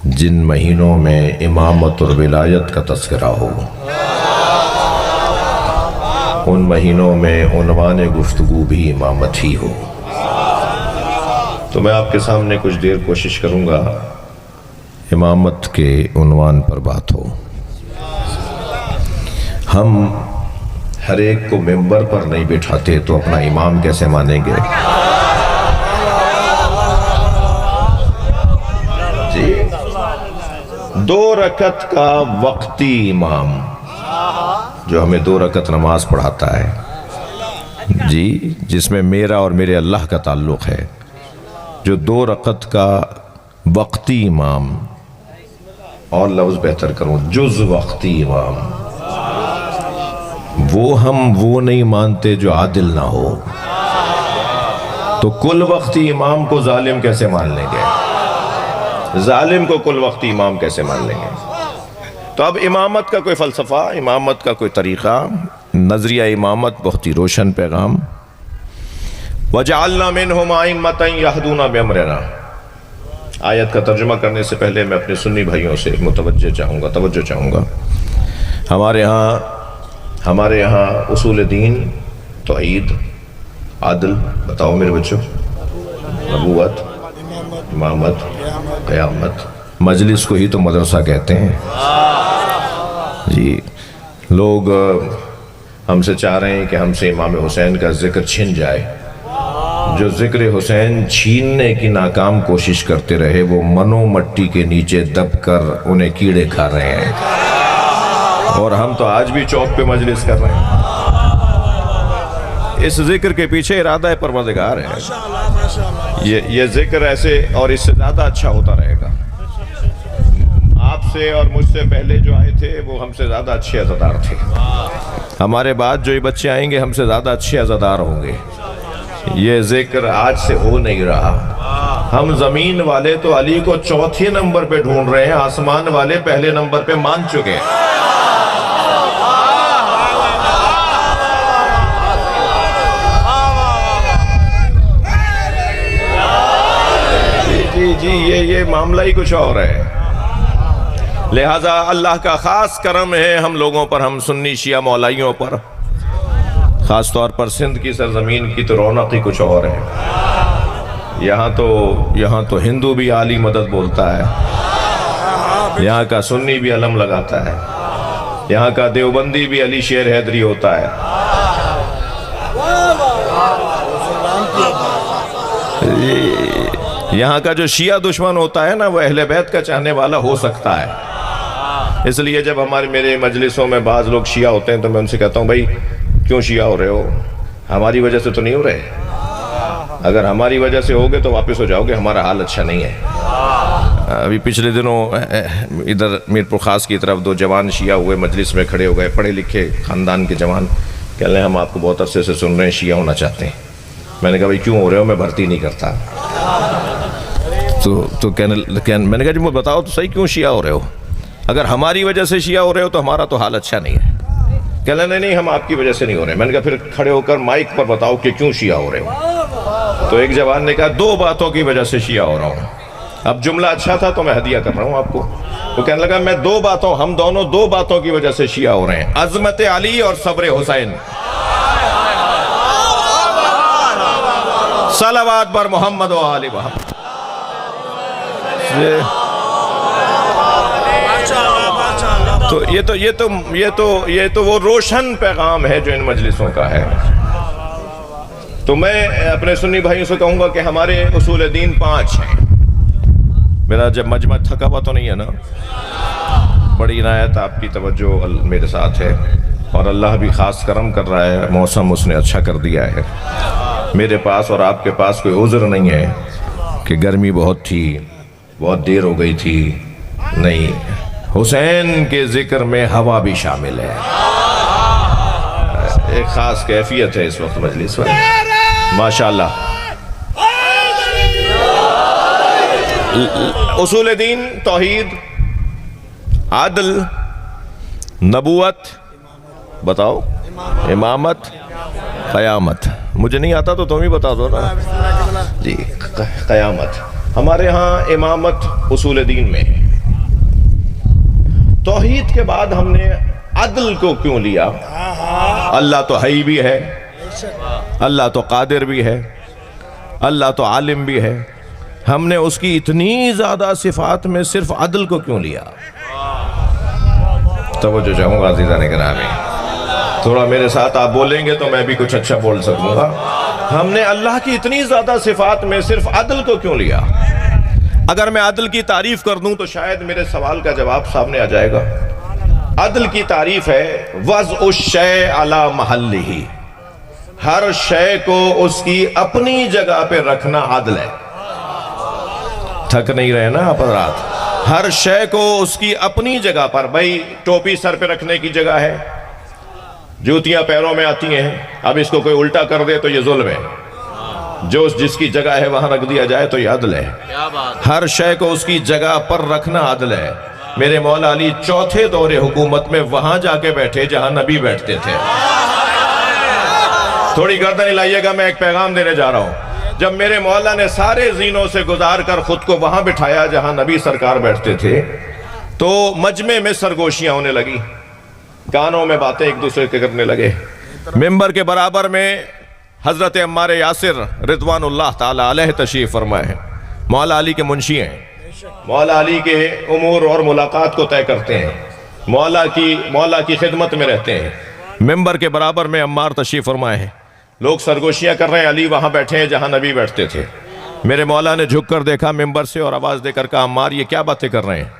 جن مہینوں میں امامت اور ولایت کا تذکرہ ہو، ان مہینوں میں عنوان گفتگو بھی امامت ہی ہو۔ تو میں آپ کے سامنے کچھ دیر کوشش کروں گا امامت کے عنوان پر بات ہو۔ ہم ہر ایک کو ممبر پر نہیں بٹھاتے تو اپنا امام کیسے مانیں گے؟ جی، 2 رکعت کا وقتی امام جو ہمیں 2 رکعت نماز پڑھاتا ہے، جی، جس میں میرا اور میرے اللہ کا تعلق ہے، جو 2 رکعت کا وقتی امام، اور لفظ بہتر کروں، جز وقتی امام، وہ نہیں مانتے جو عادل نہ ہو، تو کل وقتی امام کو ظالم کیسے مان لیں گے؟ ظالم کو کل وقتی امام کیسے مان لیں گے؟ تو اب امامت کا کوئی فلسفہ، امامت کا کوئی طریقہ، نظریہ امامت بہت ہی روشن پیغام۔ وَجَعَلْنَا مِنْهُمْ أَئِمَّةً يَهْدُونَ بِأَمْرِنَا۔ آیت کا ترجمہ کرنے سے پہلے میں اپنے سنی بھائیوں سے توجہ چاہوں گا۔ ہمارے یہاں اصول دین، توحید، عدل، بتاؤ میرے بچوں، نبوت، امامت، قیامت، مجلس کو ہی تو مدرسہ کہتے ہیں۔ جی، لوگ ہم سے چاہ رہے ہیں کہ ہم سے امام حسین کا ذکر چھن جائے۔ جو ذکر حسین چھیننے کی ناکام کوشش کرتے رہے، وہ منو مٹی کے نیچے دب کر انہیں کیڑے کھا رہے ہیں، اور ہم تو آج بھی چوک پہ مجلس کر رہے ہیں۔ اس ذکر کے پیچھے ارادہ پروردگار ہے۔ یہ ذکر ایسے اور اس سے زیادہ اچھا ہوتا رہے گا۔ آپ سے اور مجھ سے پہلے جو آئے تھے وہ ہم سے زیادہ اچھے عزادار تھے، ہمارے بعد جو یہ بچے آئیں گے ہم سے زیادہ اچھے عزادار ہوں گے۔ یہ ذکر آج سے ہو نہیں رہا۔ ہم زمین والے تو علی کو 4تھے نمبر پہ ڈھونڈ رہے ہیں، آسمان والے پہلے نمبر پہ مان چکے ہیں۔ جی، یہ معاملہ ہی کچھ اور ہے۔ لہٰذا اللہ کا خاص کرم ہے ہم لوگوں پر، ہم سنی شیعہ مولائیوں پر، خاص طور پر سندھ کی سرزمین کی تو رونق ہی کچھ اور ہے۔ یہاں تو ہندو بھی عالی مدد بولتا ہے، یہاں کا سنی بھی علم لگاتا ہے، یہاں کا دیوبندی بھی علی شیر حیدری ہوتا ہے۔ یہاں کا جو شیعہ دشمن ہوتا ہے نا، وہ اہل بیت کا چاہنے والا ہو سکتا ہے۔ اس لیے جب میرے مجلسوں میں بعض لوگ شیعہ ہوتے ہیں تو میں ان سے کہتا ہوں، بھائی کیوں شیعہ ہو رہے ہو؟ ہماری وجہ سے تو نہیں ہو رہے۔ اگر ہماری وجہ سے ہوگے تو واپس ہو جاؤ گے، ہمارا حال اچھا نہیں ہے۔ ابھی پچھلے دنوں ادھر میرپور خاص کی طرف 2 جوان شیعہ ہوئے، مجلس میں کھڑے ہو گئے، پڑھے لکھے خاندان کے جوان، کہہ رہے ہیں ہم آپ کو بہت عرصے سے سن رہے ہیں، شیعہ ہونا چاہتے ہیں۔ میں نے کہا بھائی کیوں ہو رہے ہو؟ میں بھرتی نہیں کرتا۔ تو میں نے کہا جی مجھے بتاؤ تو صحیح، کیوں شیعہ ہو رہے ہو؟ اگر ہماری وجہ سے شیعہ ہو رہے ہو تو ہمارا تو حال اچھا نہیں ہے۔ کہہ رہے نہیں، ہم آپ کی وجہ سے نہیں ہو رہے۔ میں نے کہا پھر کھڑے ہو کر مائک پر بتاؤ کہ کیوں شیعہ ہو رہے ہو؟ تو ایک جوان نے کہا 2 باتوں کی وجہ سے شیعہ ہو رہا ہوں۔ اب جملہ اچھا تھا تو میں ہدیہ کر رہا ہوں آپ کو۔ وہ کہنے لگا میں ہم دونوں 2 باتوں کی وجہ سے شیعہ ہو رہے ہیں، عظمت علی اور صبر حسین۔ صلوات بر محمد و آل محمد۔ تو یہ تو وہ روشن پیغام ہے جو ان مجلسوں کا ہے۔ تو میں اپنے سنی بھائیوں سے کہوں گا کہ ہمارے اصول دین 5 ہیں۔ میرا جب مجمع تھکا ہوا تو نہیں ہے نا؟ بڑی عنایت آپ کی توجہ میرے ساتھ ہے، اور اللہ بھی خاص کرم کر رہا ہے، موسم اس نے اچھا کر دیا ہے۔ میرے پاس اور آپ کے پاس کوئی عذر نہیں ہے کہ گرمی بہت تھی، بہت دیر ہو گئی تھی، نہیں، حسین کے ذکر میں ہوا بھی شامل ہے۔ ایک خاص کیفیت ہے اس وقت مجلس میں، ماشاءاللہ۔ اصول دین، توحید، عدل، نبوت، بتاؤ، امامت، قیامت۔ مجھے نہیں آتا تو تم ہی بتا دو نا جی۔ قیامت ہمارے ہاں امامت اصول دین میں ہے، توحید کے بعد ہم نے عدل کو کیوں لیا؟ اللہ تو حی بھی ہے، اللہ تو قادر بھی ہے، اللہ تو عالم بھی ہے، ہم نے اس کی اتنی زیادہ صفات میں صرف عدل کو کیوں لیا؟ توجہ چاہوں گا عزیزان گرامی، تھوڑا میرے ساتھ آپ بولیں گے تو میں بھی کچھ اچھا بول سکوں گا۔ ہم نے اللہ کی اتنی زیادہ صفات میں صرف عدل کو کیوں لیا؟ اگر میں عدل کی تعریف کر دوں تو شاید میرے سوال کا جواب سامنے آ جائے گا۔ عدل کی تعریف ہے وضع الشیء علی محلہ، ہر شے کو اس کی اپنی جگہ پہ رکھنا عدل ہے۔ تھک نہیں رہے نا آپ حضرات؟ ہر شے کو اس کی اپنی جگہ پر، بھائی ٹوپی سر پہ رکھنے کی جگہ ہے، جوتیاں پیروں میں آتی ہیں، اب اس کو کوئی الٹا کر دے تو یہ ظلم ہے، جو جس کی جگہ ہے وہاں رکھ دیا جائے تو یہ عدل ہے۔ ہر شے کو اس کی جگہ پر رکھنا عدل ہے۔ میرے مولا علی چوتھے دور حکومت میں وہاں جا کے بیٹھے جہاں نبی بیٹھتے تھے۔ تھوڑی گردن ہلائیے گا، میں ایک پیغام دینے جا رہا ہوں۔ جب میرے مولا نے سارے زینوں سے گزار کر خود کو وہاں بٹھایا جہاں نبی سرکار بیٹھتے تھے، تو مجمع میں سرگوشیاں ہونے لگی، کانوں میں باتیں ایک دوسرے کے کرنے لگے۔ ممبر کے برابر میں حضرت عمار یاسر رضوان اللہ تعالی علیہ تشریف فرمائے ہیں، مولا علی کے منشی ہیں، مولا علی کے امور اور ملاقات کو طے کرتے ہیں، مولا کی خدمت میں رہتے ہیں۔ ممبر کے برابر میں عمار تشریف فرمائے ہیں، لوگ سرگوشیاں کر رہے ہیں، علی وہاں بیٹھے ہیں جہاں نبی بیٹھتے تھے۔ میرے مولا نے جھک کر دیکھا ممبر سے اور آواز دے کر کہا، عمار یہ کیا باتیں کر رہے ہیں؟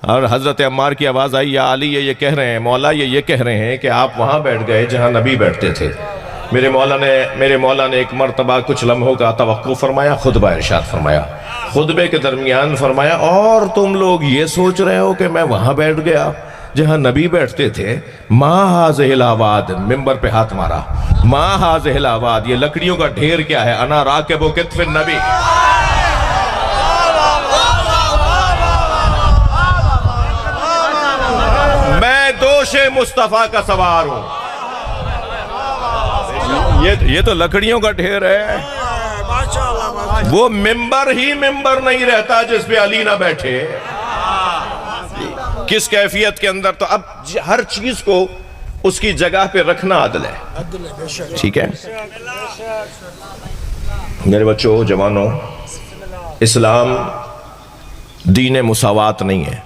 اور حضرت عمار کی آواز آئی، یا علی یہ کہہ رہے ہیں، مولا یہ کہہ رہے ہیں کہ آپ وہاں بیٹھ گئے جہاں نبی بیٹھتے تھے۔ میرے مولا نے ایک مرتبہ کچھ لمحوں کا توقف فرمایا، خطبہ ارشاد فرمایا، خطبے کے درمیان فرمایا، اور تم لوگ یہ سوچ رہے ہو کہ میں وہاں بیٹھ گیا جہاں نبی بیٹھتے تھے؟ ما ہاذہ الاواد، ممبر پہ ہاتھ مارا، ما ہاذہ الاواد، یہ لکڑیوں کا ڈھیر کیا ہے؟ انا راکب کتف النبی، میں دوش مصطفیٰ کا سوار ہوں۔ یہ تو لکڑیوں کا ڈھیر ہے، وہ ممبر ہی ممبر نہیں رہتا جس پہ علی نہ بیٹھے۔ کس کیفیت کے اندر؟ تو اب ہر چیز کو اس کی جگہ پہ رکھنا عدل ہے، ٹھیک ہے؟ میرے بچوں، جوانوں، اسلام دین مساوات نہیں ہے۔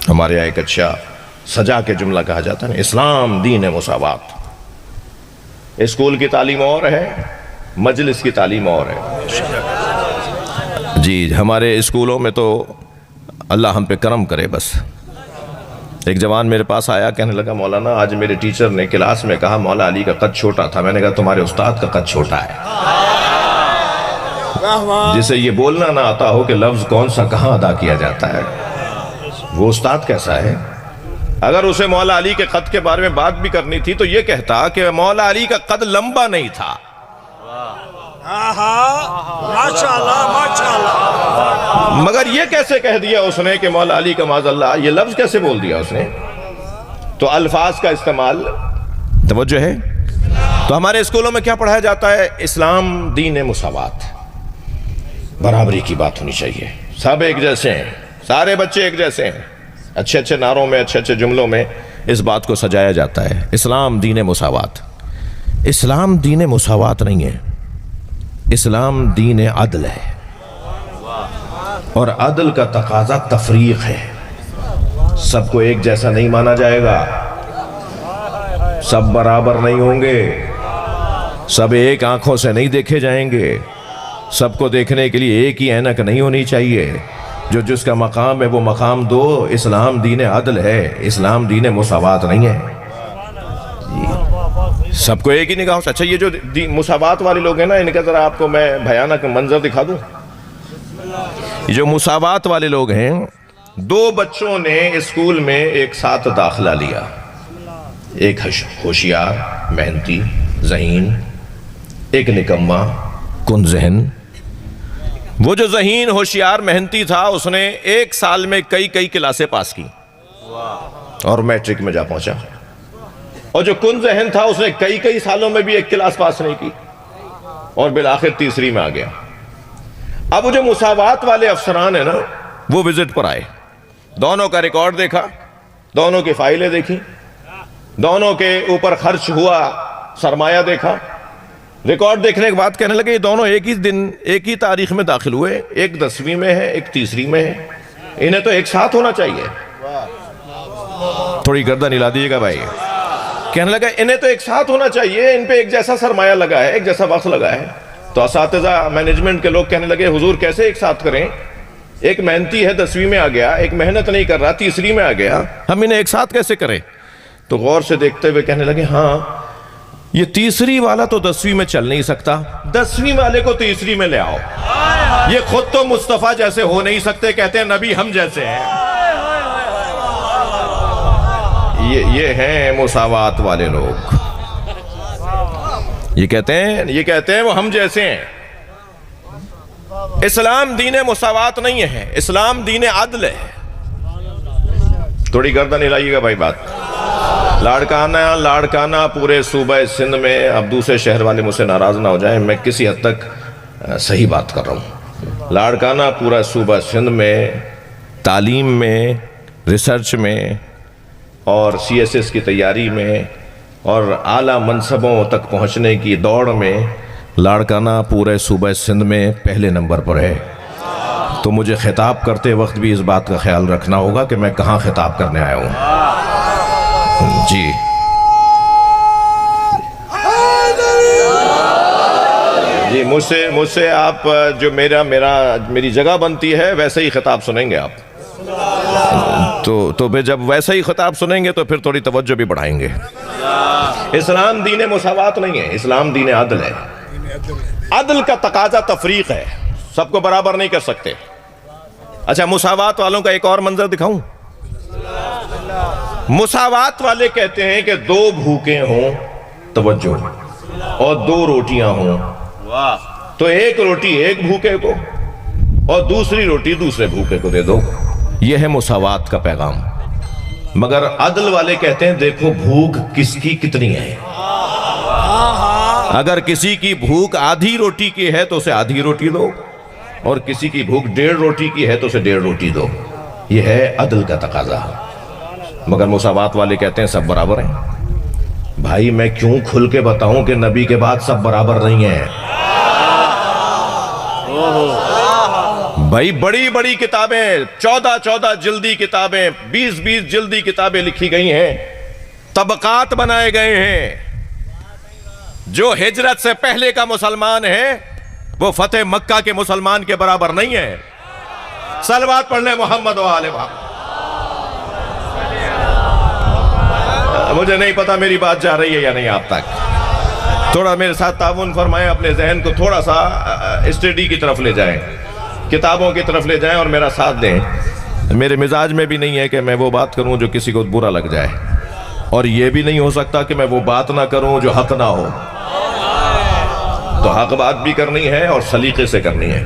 ہمارے یہاں ایک اچھا سجا کے جملہ کہا جاتا ہے، اسلام دین مساوات۔ اسکول کی تعلیم اور ہے، مجلس کی تعلیم اور ہے۔ جی ہمارے اسکولوں میں تو اللہ ہم پہ کرم کرے بس۔ ایک جوان میرے پاس آیا، کہنے لگا، مولانا آج میرے ٹیچر نے کلاس میں کہا مولا علی کا قد چھوٹا تھا۔ میں نے کہا تمہارے استاد کا قد چھوٹا ہے۔ جسے یہ بولنا نہ آتا ہو کہ لفظ کون سا کہاں ادا کیا جاتا ہے، وہ استاد کیسا ہے؟ اگر اسے مولا علی کے قد کے بارے میں بات بھی کرنی تھی تو یہ کہتا کہ مولا علی کا قد لمبا نہیں تھا۔ مگر یہ کیسے کہہ دیا اس نے کہ مولا علی کا معاذ اللہ، یہ لفظ کیسے بول دیا اس نے؟ تو الفاظ کا استعمال، توجہ ہے۔ تو ہمارے اسکولوں میں کیا پڑھایا جاتا ہے؟ اسلام دین مساوات، برابری کی بات ہونی چاہیے، سب ایک جیسے ہیں، سارے بچے ایک جیسے ہیں۔ اچھے اچھے نعروں میں، اچھے اچھے جملوں میں اس بات کو سجایا جاتا ہے، اسلام دین مساوات۔ اسلام دین مساوات نہیں ہے، اسلام دین عدل ہے، اور عدل کا تقاضا تفریق ہے۔ سب کو ایک جیسا نہیں مانا جائے گا، سب برابر نہیں ہوں گے، سب ایک آنکھوں سے نہیں دیکھے جائیں گے، سب کو دیکھنے کے لیے ایک ہی عینک نہیں ہونی چاہیے۔ جو جس کا مقام ہے وہ مقام دو۔ اسلام دین عدل ہے، اسلام دین مساوات نہیں ہے۔ سب کو ایک ہی نگاہ سے۔ اچھا یہ جو مساوات والے لوگ ہیں نا، ان کا ذرا آپ کو میں بھیانک منظر دکھا دوں۔ یہ جو مساوات والے لوگ ہیں، دو بچوں نے اسکول میں ایک ساتھ داخلہ لیا، ایک ہوشیار محنتی ذہین، ایک نکما کن ذہن۔ وہ جو ذہین ہوشیار محنتی تھا اس نے ایک سال میں کئی کلاسیں پاس کی اور میٹرک میں جا پہنچا، اور جو کن ذہن تھا اس نے کئی سالوں میں بھی ایک کلاس پاس نہیں کی اور بالآخر تیسری میں آ گیا۔ اب وہ جو مساوات والے افسران ہیں نا، وہ وزٹ پر آئے دونوں کا ریکارڈ دیکھا، دونوں کی فائلیں دیکھی، دونوں کے اوپر خرچ ہوا سرمایہ دیکھا۔ ریکارڈ دیکھنے کے بعد کہنے لگے یہ دونوں ایک ہی دن ایک ہی تاریخ میں داخل ہوئے، ایک 10ویں میں ہے ایک 30ویں میں ہے، انہیں تو ایک ساتھ ہونا چاہیے۔ تھوڑی گردن ہلا دیجیے گا بھائی۔ کہنے لگا انہیں تو ایک ساتھ ہونا چاہیے، ان پہ ایک جیسا سرمایہ لگا ہے، ایک جیسا وقت لگا ہے۔ تو اساتذہ مینجمنٹ کے لوگ کہنے لگے حضور کیسے ایک ساتھ کریں، ایک محنتی ہے 10ویں میں آ گیا، ایک محنت نہیں کر رہا 30ویں میں آ گیا، ہم انہیں ایک ساتھ کیسے کریں؟ تو غور سے دیکھتے ہوئے کہنے لگے ہاں یہ 30ویں والا تو 10ویں میں چل نہیں سکتا، 10ویں والے کو 30ویں میں لے آؤ۔ یہ خود تو مصطفیٰ جیسے ہو نہیں سکتے، کہتے ہیں نبی ہم جیسے ہیں۔ یہ ہیں مساوات والے لوگ، یہ کہتے ہیں وہ ہم جیسے ہیں۔ اسلام دین مساوات نہیں ہے، اسلام دین عدل ہے۔ تھوڑی گردن ہلائیے گا بھائی بات۔ لاڑکانہ پورے صوبہ سندھ میں، اب دوسرے شہر والے مجھ سے ناراض نہ ہو جائیں، میں کسی حد تک صحیح بات کر رہا ہوں۔ لاڑکانہ پورا صوبہ سندھ میں تعلیم میں، ریسرچ میں اور CSS کی تیاری میں اور اعلیٰ منصبوں تک پہنچنے کی دوڑ میں لاڑکانہ پورے صوبہ سندھ میں پہلے نمبر پر ہے۔ تو مجھے خطاب کرتے وقت بھی اس بات کا خیال رکھنا ہوگا کہ میں کہاں خطاب کرنے آیا ہوں۔ جی جی مجھ سے آپ جو میری جگہ بنتی ہے ویسے ہی خطاب سنیں گے آپ، تو جب ویسا ہی خطاب سنیں گے تو پھر تھوڑی توجہ بھی بڑھائیں گے۔ اسلام دین مساوات نہیں ہے، اسلام دین عدل ہے۔ عدل کا تقاضا تفریق ہے، سب کو برابر نہیں کر سکتے۔ اچھا مساوات والوں کا ایک اور منظر دکھاؤں۔ مساوات والے کہتے ہیں کہ 2 بھوکے ہوں، توجہ، اور 2 روٹیاں ہوں، تو ایک روٹی ایک بھوکے کو اور دوسری روٹی دوسرے بھوکے کو دے دو۔ یہ ہے مساوات کا پیغام۔ مگر عدل والے کہتے ہیں دیکھو بھوک کس کی کتنی ہے، اگر کسی کی بھوک آدھی روٹی کی ہے تو اسے آدھی روٹی دو، اور کسی کی بھوک 1.5 روٹی کی ہے تو اسے 1.5 روٹی دو۔ یہ ہے عدل کا تقاضا۔ مگر مساوات والے کہتے ہیں سب برابر ہیں۔ بھائی میں کیوں کھل کے بتاؤں کہ نبی کے بعد سب برابر نہیں ہیں؟ بھائی بڑی کتابیں، 14 جلدی کتابیں، 20 جلدی کتابیں لکھی گئی ہیں، طبقات بنائے گئے ہیں۔ جو ہجرت سے پہلے کا مسلمان ہے وہ فتح مکہ کے مسلمان کے برابر نہیں ہے۔ صلوات پڑھ لیں محمد و آل محمد۔ مجھے نہیں پتا میری بات جا رہی ہے یا نہیں آپ تک۔ تھوڑا میرے ساتھ تعاون فرمائیں، اپنے ذہن کو تھوڑا سا اسٹڈی کی طرف لے جائیں، کتابوں کی طرف لے جائیں اور میرا ساتھ دیں۔ میرے مزاج میں بھی نہیں ہے کہ میں وہ بات کروں جو کسی کو برا لگ جائے، اور یہ بھی نہیں ہو سکتا کہ میں وہ بات نہ کروں جو حق نہ ہو۔ تو حق بات بھی کرنی ہے اور سلیقے سے کرنی ہے،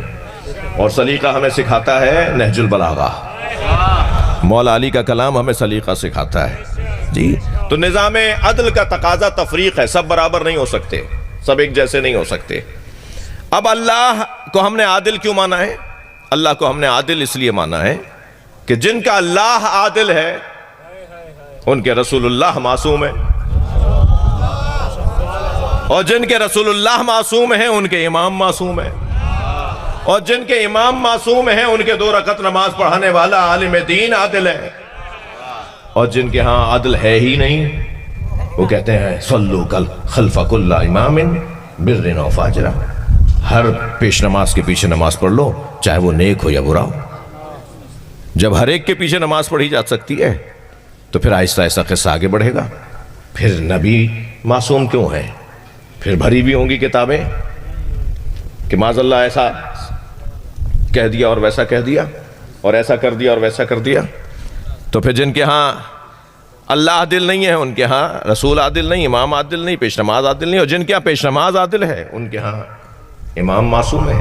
اور سلیقہ ہمیں سکھاتا ہے نہج البلاغہ۔ مولا علی کا کلام ہمیں سلیقہ سکھاتا ہے۔ جی تو نظام عدل کا تقاضا تفریق ہے، سب برابر نہیں ہو سکتے، سب ایک جیسے نہیں ہو سکتے۔ اب اللہ کو ہم نے عادل کیوں مانا ہے؟ اللہ کو ہم نے عادل اس لیے مانا ہے کہ جن کا اللہ عادل ہے ان کے رسول اللہ معصوم ہے، اور جن کے رسول اللہ معصوم ہیں ان کے امام معصوم ہیں، اور جن کے امام معصوم ہیں ان کے 2 رکعت نماز پڑھانے والا عالم دین عادل ہے، اور جن کے ہاں عدل ہے ہی نہیں وہ کہتے ہیں صلو خلف کل امام بر و فاجر، ہر پیش نماز کے پیچھے نماز پڑھ لو چاہے وہ نیک ہو یا برا ہو۔ جب ہر ایک کے پیچھے نماز پڑھی جا سکتی ہے تو پھر آہستہ آہستہ قصہ آگے بڑھے گا۔ پھر نبی معصوم کیوں ہے؟ پھر بھری بھی ہوں گی کتابیں کہ معاذ اللہ ایسا کہہ دیا اور ویسا کہہ دیا، اور ایسا کر دیا اور ویسا کر دیا۔ تو پھر جن کے ہاں اللہ عادل نہیں ہے ان کے ہاں رسول عادل نہیں، امام عادل نہیں، پیش نماز عادل نہیں، اور جن کے ہاں پیش نماز عادل ہے ان کے ہاں امام معصوم ہے،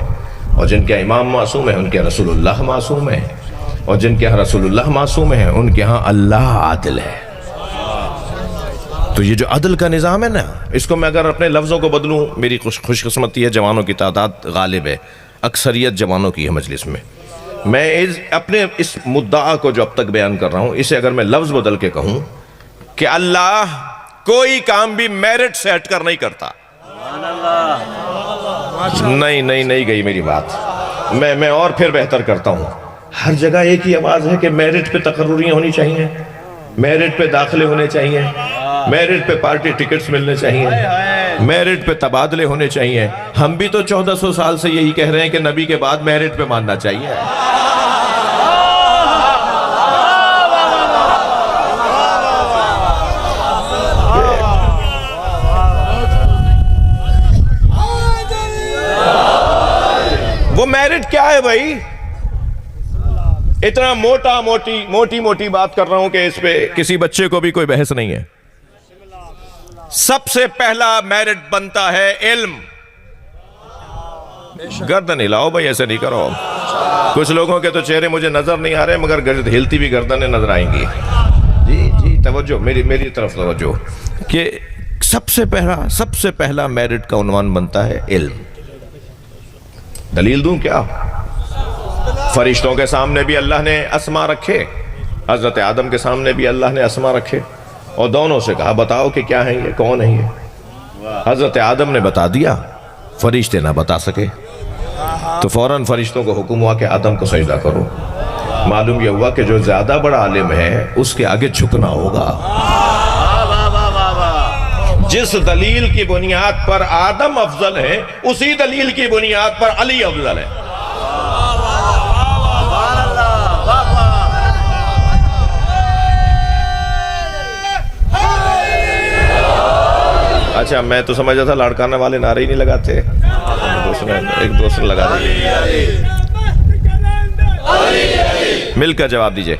اور جن کے امام معصوم ہے ان کے رسول اللہ معصوم ہے، اور جن کے ہاں رسول اللہ معصوم ہے ان کے ہاں اللہ عادل ہے۔ تو یہ جو عدل کا نظام ہے نا، اس کو میں اگر اپنے لفظوں کو بدلوں، میری خوش قسمتی ہے جوانوں کی تعداد غالب ہے، اکثریت جوانوں کی ہے مجلس میں، میں اپنے اس مدعا کو جو اب تک بیان کر رہا ہوں، اسے اگر میں لفظ بدل کے کہوں کہ اللہ کوئی کام بھی میرٹ سے ہٹ کر نہیں کرتا. نہیں گئی میری بات. میں اور پھر بہتر کرتا ہوں. ہر جگہ ایک ہی آواز ہے کہ میرٹ پہ تقرریاں ہونی چاہیے، میرٹ پہ داخلے ہونے چاہیے، میرٹ پہ پارٹی ٹکٹس ملنے چاہیے، میرٹ پہ تبادلے ہونے چاہیے. ہم بھی تو 1400 سال سے یہی کہہ رہے ہیں کہ نبی کے بعد میرٹ پہ ماننا چاہیے. وہ میرٹ کیا ہے بھائی؟ اتنا موٹی بات کر رہا ہوں کہ اس پہ کسی بچے کو بھی کوئی بحث نہیں ہے. سب سے پہلا میرٹ بنتا ہے علم. گردن ہلاؤ بھائی، ایسے نہیں کرو. کچھ لوگوں کے تو چہرے مجھے نظر نہیں آ رہے مگر ہلتی بھی گردنیں نظر آئیں گی. جی توجہ، میری طرف توجہ کہ سب سے پہلا میرٹ کا عنوان بنتا ہے علم. دلیل دوں کیا؟ فرشتوں کے سامنے بھی اللہ نے اسما رکھے، حضرت آدم کے سامنے بھی اللہ نے اسما رکھے، اور دونوں سے کہا بتاؤ کہ کیا ہیں یہ، کون ہیں یہ. حضرت آدم نے بتا دیا، فرشتے نہ بتا سکے تو فوراً فرشتوں کو حکم ہوا کہ آدم کو سجدہ کرو. معلوم یہ ہوا کہ جو زیادہ بڑا عالم ہے اس کے آگے جھکنا ہوگا. جس دلیل کی بنیاد پر آدم افضل ہے اسی دلیل کی بنیاد پر علی افضل ہے. اچھا، میں تو سمجھا تھا لاڑکانہ والے نعرے ہی نہیں لگاتے. ایک دوست نے لگا دیجئے، مل کر جواب دیجئے.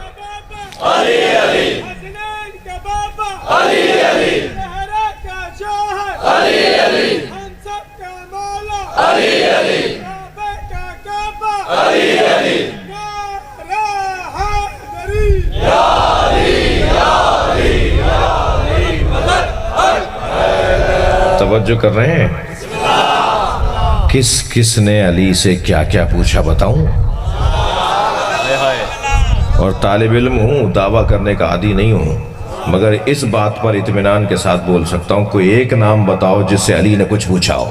توجہ کر رہے ہیں؟ کس نے علی سے کیا کیا پوچھا بتاؤں؟ اور طالب علم ہوں، دعویٰ کرنے کا عادی نہیں ہوں، مگر اس بات پر اطمینان کے ساتھ بول سکتا ہوں کوئی ایک نام بتاؤ جس سے علی نے کچھ پوچھا ہو.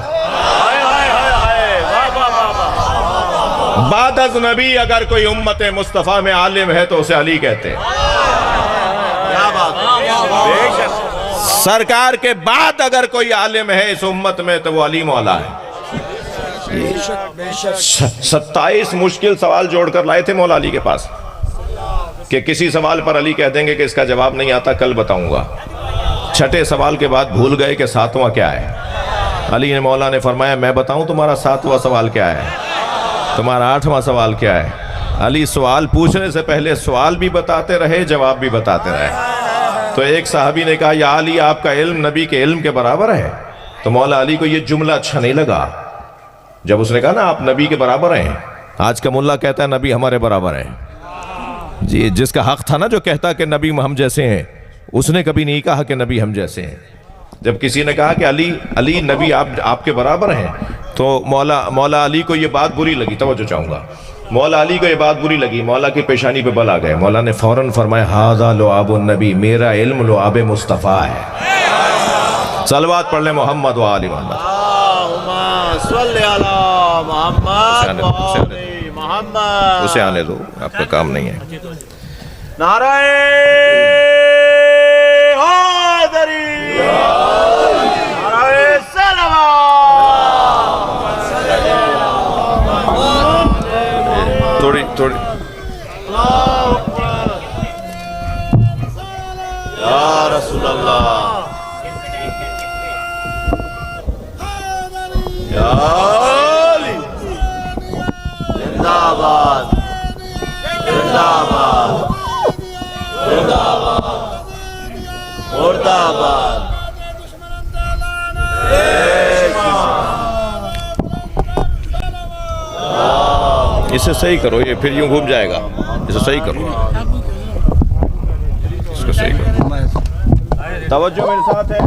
بعد از نبی اگر کوئی امت مصطفیٰ میں عالم ہے تو اسے علی کہتے ہیں. سرکار کے بعد اگر کوئی عالم ہے اس امت میں تو وہ علی مولا ہے. 27 مشکل سوال جوڑ کر لائے تھے مولا علی کے پاس کہ کسی سوال پر علی کہہ دیں گے کہ اس کا جواب نہیں آتا، کل بتاؤں گا. 6 سوال کے بعد بھول گئے کہ 7واں کیا ہے. علی نے مولا نے فرمایا میں بتاؤں تمہارا 7واں سوال کیا ہے، تمہارا 8واں سوال کیا ہے. علی سوال پوچھنے سے پہلے سوال بھی بتاتے رہے، جواب بھی بتاتے رہے. تو ایک صحابی نے کہا یا علی آپ کا علم نبی کے علم کے برابر ہے. تو مولا علی کو یہ جملہ اچھا نہیں لگا جب اس نے کہا نا آپ نبی کے برابر ہیں. آج کا ملا کہتا ہے نبی ہمارے برابر ہیں. جی جس کا حق تھا نا جو کہتا کہ نبی ہم جیسے ہیں، اس نے کبھی نہیں کہا کہ نبی ہم جیسے ہیں. جب کسی نے کہا کہ علی نبی آپ کے برابر ہیں تو مولا علی کو یہ بات بری لگی. توجہ چاہوں گا، مولا علی کو یہ بات بری لگی، مولا کی پیشانی پہ بل آ گئے. مولا نے فوراً فرمایا ھذا لعاب النبی، میرا علم لعاب مصطفیٰ ہے. صلوات پڑھ لیں محمد و آل محمد. اللہم صلی علی محمد و آل محمد. اسے آنے دو، آپ کا کام نہیں ہے. نعرہ حیدری، نعرہ صلوات. تھوڑی یا رسول اللہ، یا علی، زندہ آباد، زندہ آباد، زندہ آباد، مردہ آباد. اسے صحیح کرو، یہ پھر یوں گھوم جائے گا. اسے صحیح کرو، اس کو صحیح کرو. توجہ میرے ساتھ ہے،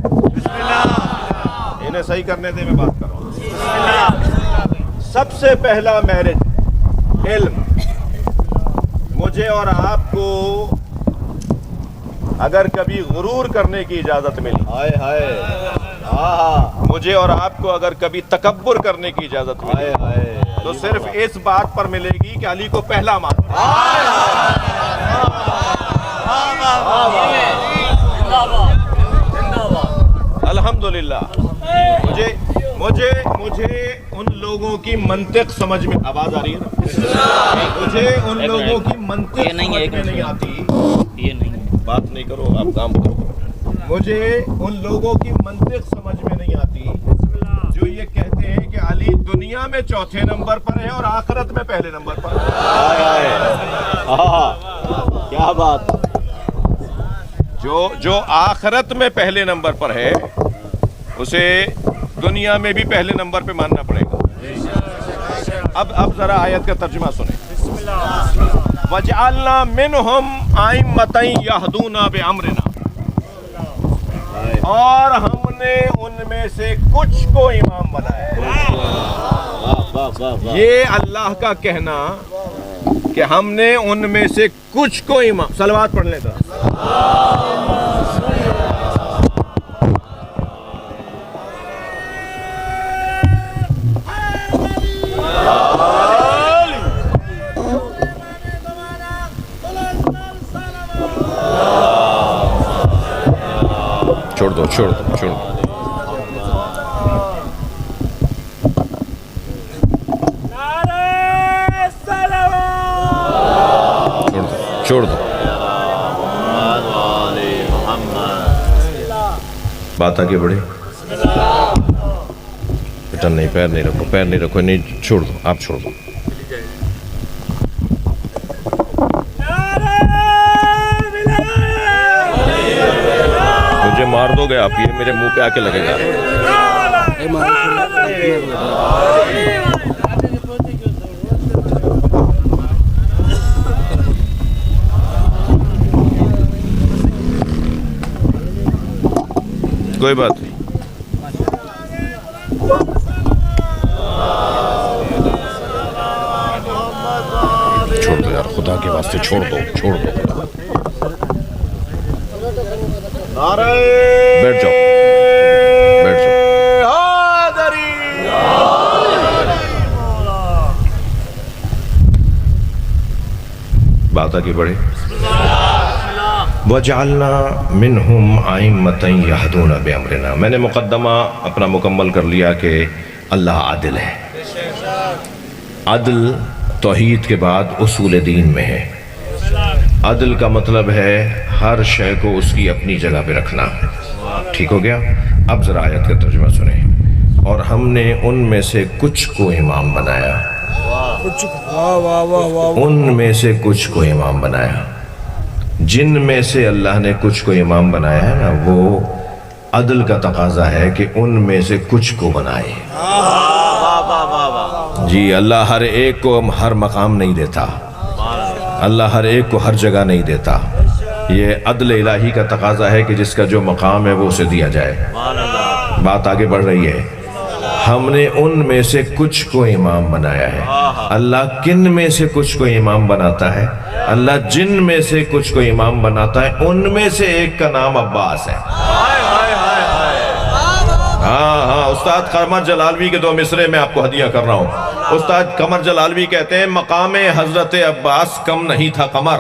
انہیں صحیح کرنے دے، میں بات کر رہا ہوں. سب سے پہلا میرٹ علم. مجھے اور آپ کو اگر کبھی غرور کرنے کی اجازت ملی، مجھے اور آپ کو اگر کبھی تکبر کرنے کی اجازت ملی تو صرف اس بات پر ملے گی کہ علی کو پہلا مانتے ہیں۔ الحمدللہ۔ مجھے ان لوگوں کی منطق سمجھ میں آواز آ رہی ہے، مجھے ان لوگوں کی منطق سمجھ میں نہیں آتی، بات نہیں کرو آپ، کام کرو۔ مجھے ان لوگوں کی منطق سمجھ میں نہیں آتی جو یہ کہتے ہیں کہ علی دنیا میں چوتھے نمبر پر ہے اور آخرت میں پہلے نمبر پر ہے۔ کیا بات! جو آخرت میں پہلے نمبر پر ہے اسے دنیا میں بھی پہلے نمبر پہ ماننا پڑے گا۔ اب ذرا آیت کا ترجمہ سنیں۔ وَجْعَلْنَا مِنْهُمْ أَئِمَّةً يَهْدُونَ بِأَمْرِنَا، اور ہم نے ان میں سے کچھ کو امام بنایا۔ یہ اللہ کا کہنا کہ ہم نے ان میں سے کچھ کو امام، صلوات پڑھ لیں ذرا۔ چھوڑ دو چھوڑ دو چھوڑ دو۔ چھوڑ دو بات آگے بڑھے۔ بیٹا نہیں، پیر نہیں رکھو، پیر نہیں رکھو، نہیں، چھوڑ دو، آپ چھوڑ دو۔ مجھے مار دو گے آپ، یہ میرے منہ پہ آ کے لگے گا۔ کوئی بات نہیں، چھوڑ دو یار، خدا کے واسطے چھوڑ دو، چھوڑ دو۔ بیٹھ جاؤ، بیٹھ جاؤ۔ بات آگے بڑھے۔ وَجَعَلْنَا مِنْهُمْ أَئِمَّةً يَهْدُونَ بِأَمْرِنَا، میں نے مقدمہ اپنا مکمل کر لیا کہ اللہ عادل ہے۔ عدل توحید کے بعد اصول دین میں ہے۔ عدل کا مطلب ہے ہر شے کو اس کی اپنی جگہ پہ رکھنا۔ ٹھیک ہو گیا؟ اب ذرا آیت کا ترجمہ سنیں۔ اور ہم نے ان میں سے کچھ کو امام بنایا، ان میں سے کچھ کو امام بنایا۔ جن میں سے اللہ نے کچھ کو امام بنایا ہے نا، وہ عدل کا تقاضا ہے کہ ان میں سے کچھ کو بنائے۔ جی، اللہ ہر ایک کو ہر مقام نہیں دیتا، اللہ ہر ایک کو ہر جگہ نہیں دیتا۔ یہ عدل الہی کا تقاضا ہے کہ جس کا جو مقام ہے وہ اسے دیا جائے۔ بات آگے بڑھ رہی ہے۔ ہم نے ان میں سے کچھ کو امام بنایا ہے۔ اللہ کن میں سے کچھ کو امام بناتا ہے؟ اللہ جن میں سے کچھ کو امام بناتا ہے، ان میں سے ایک کا نام عباس ہے۔ ہاں، استاد قمر جلالوی کے 2 مصرے میں آپ کو ہدیہ کر رہا ہوں۔ استاد قمر جلالوی کہتے ہیں مقام حضرت عباس کم نہیں تھا قمر۔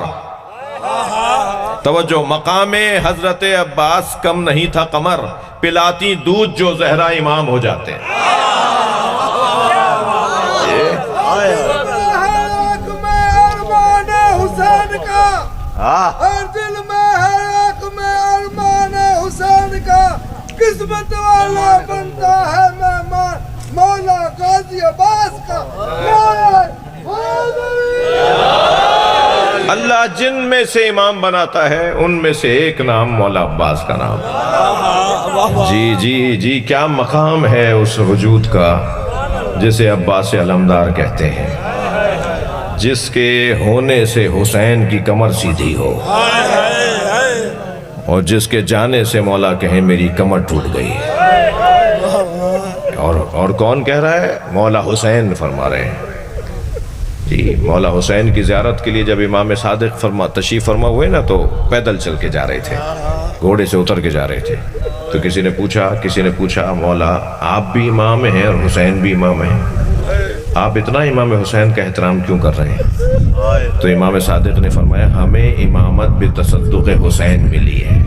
توجہ، مقام حضرت عباس کم نہیں تھا قمر، پلاتی دودھ جو زہرا امام ہو جاتے ہیں۔ قسمت والا بنتا ہے مہمان مولا غازی عباس کا۔ اللہ جن میں سے امام بناتا ہے ان میں سے ایک نام مولا عباس کا نام۔ جی، کیا مقام ہے اس وجود کا جسے عباس علمدار کہتے ہیں، جس کے ہونے سے حسین کی کمر سیدھی ہو، اور جس کے جانے سے مولا کہیں میری کمر ٹوٹ گئی۔ اور کون کہہ رہا ہے؟ مولا حسین فرما رہے ہیں۔ جی مولا حسین کی زیارت کے لیے جب امام صادق تشریف فرما ہوئے نا تو پیدل چل کے جا رہے تھے، گھوڑے سے اتر کے جا رہے تھے. تو کسی نے پوچھا مولا آپ بھی امام ہیں اور حسین بھی امام ہیں، آپ اتنا امام حسین کا احترام کیوں کر رہے ہیں؟ تو امام صادق نے فرمایا ہمیں امامت بتصدق حسین ملی ہے،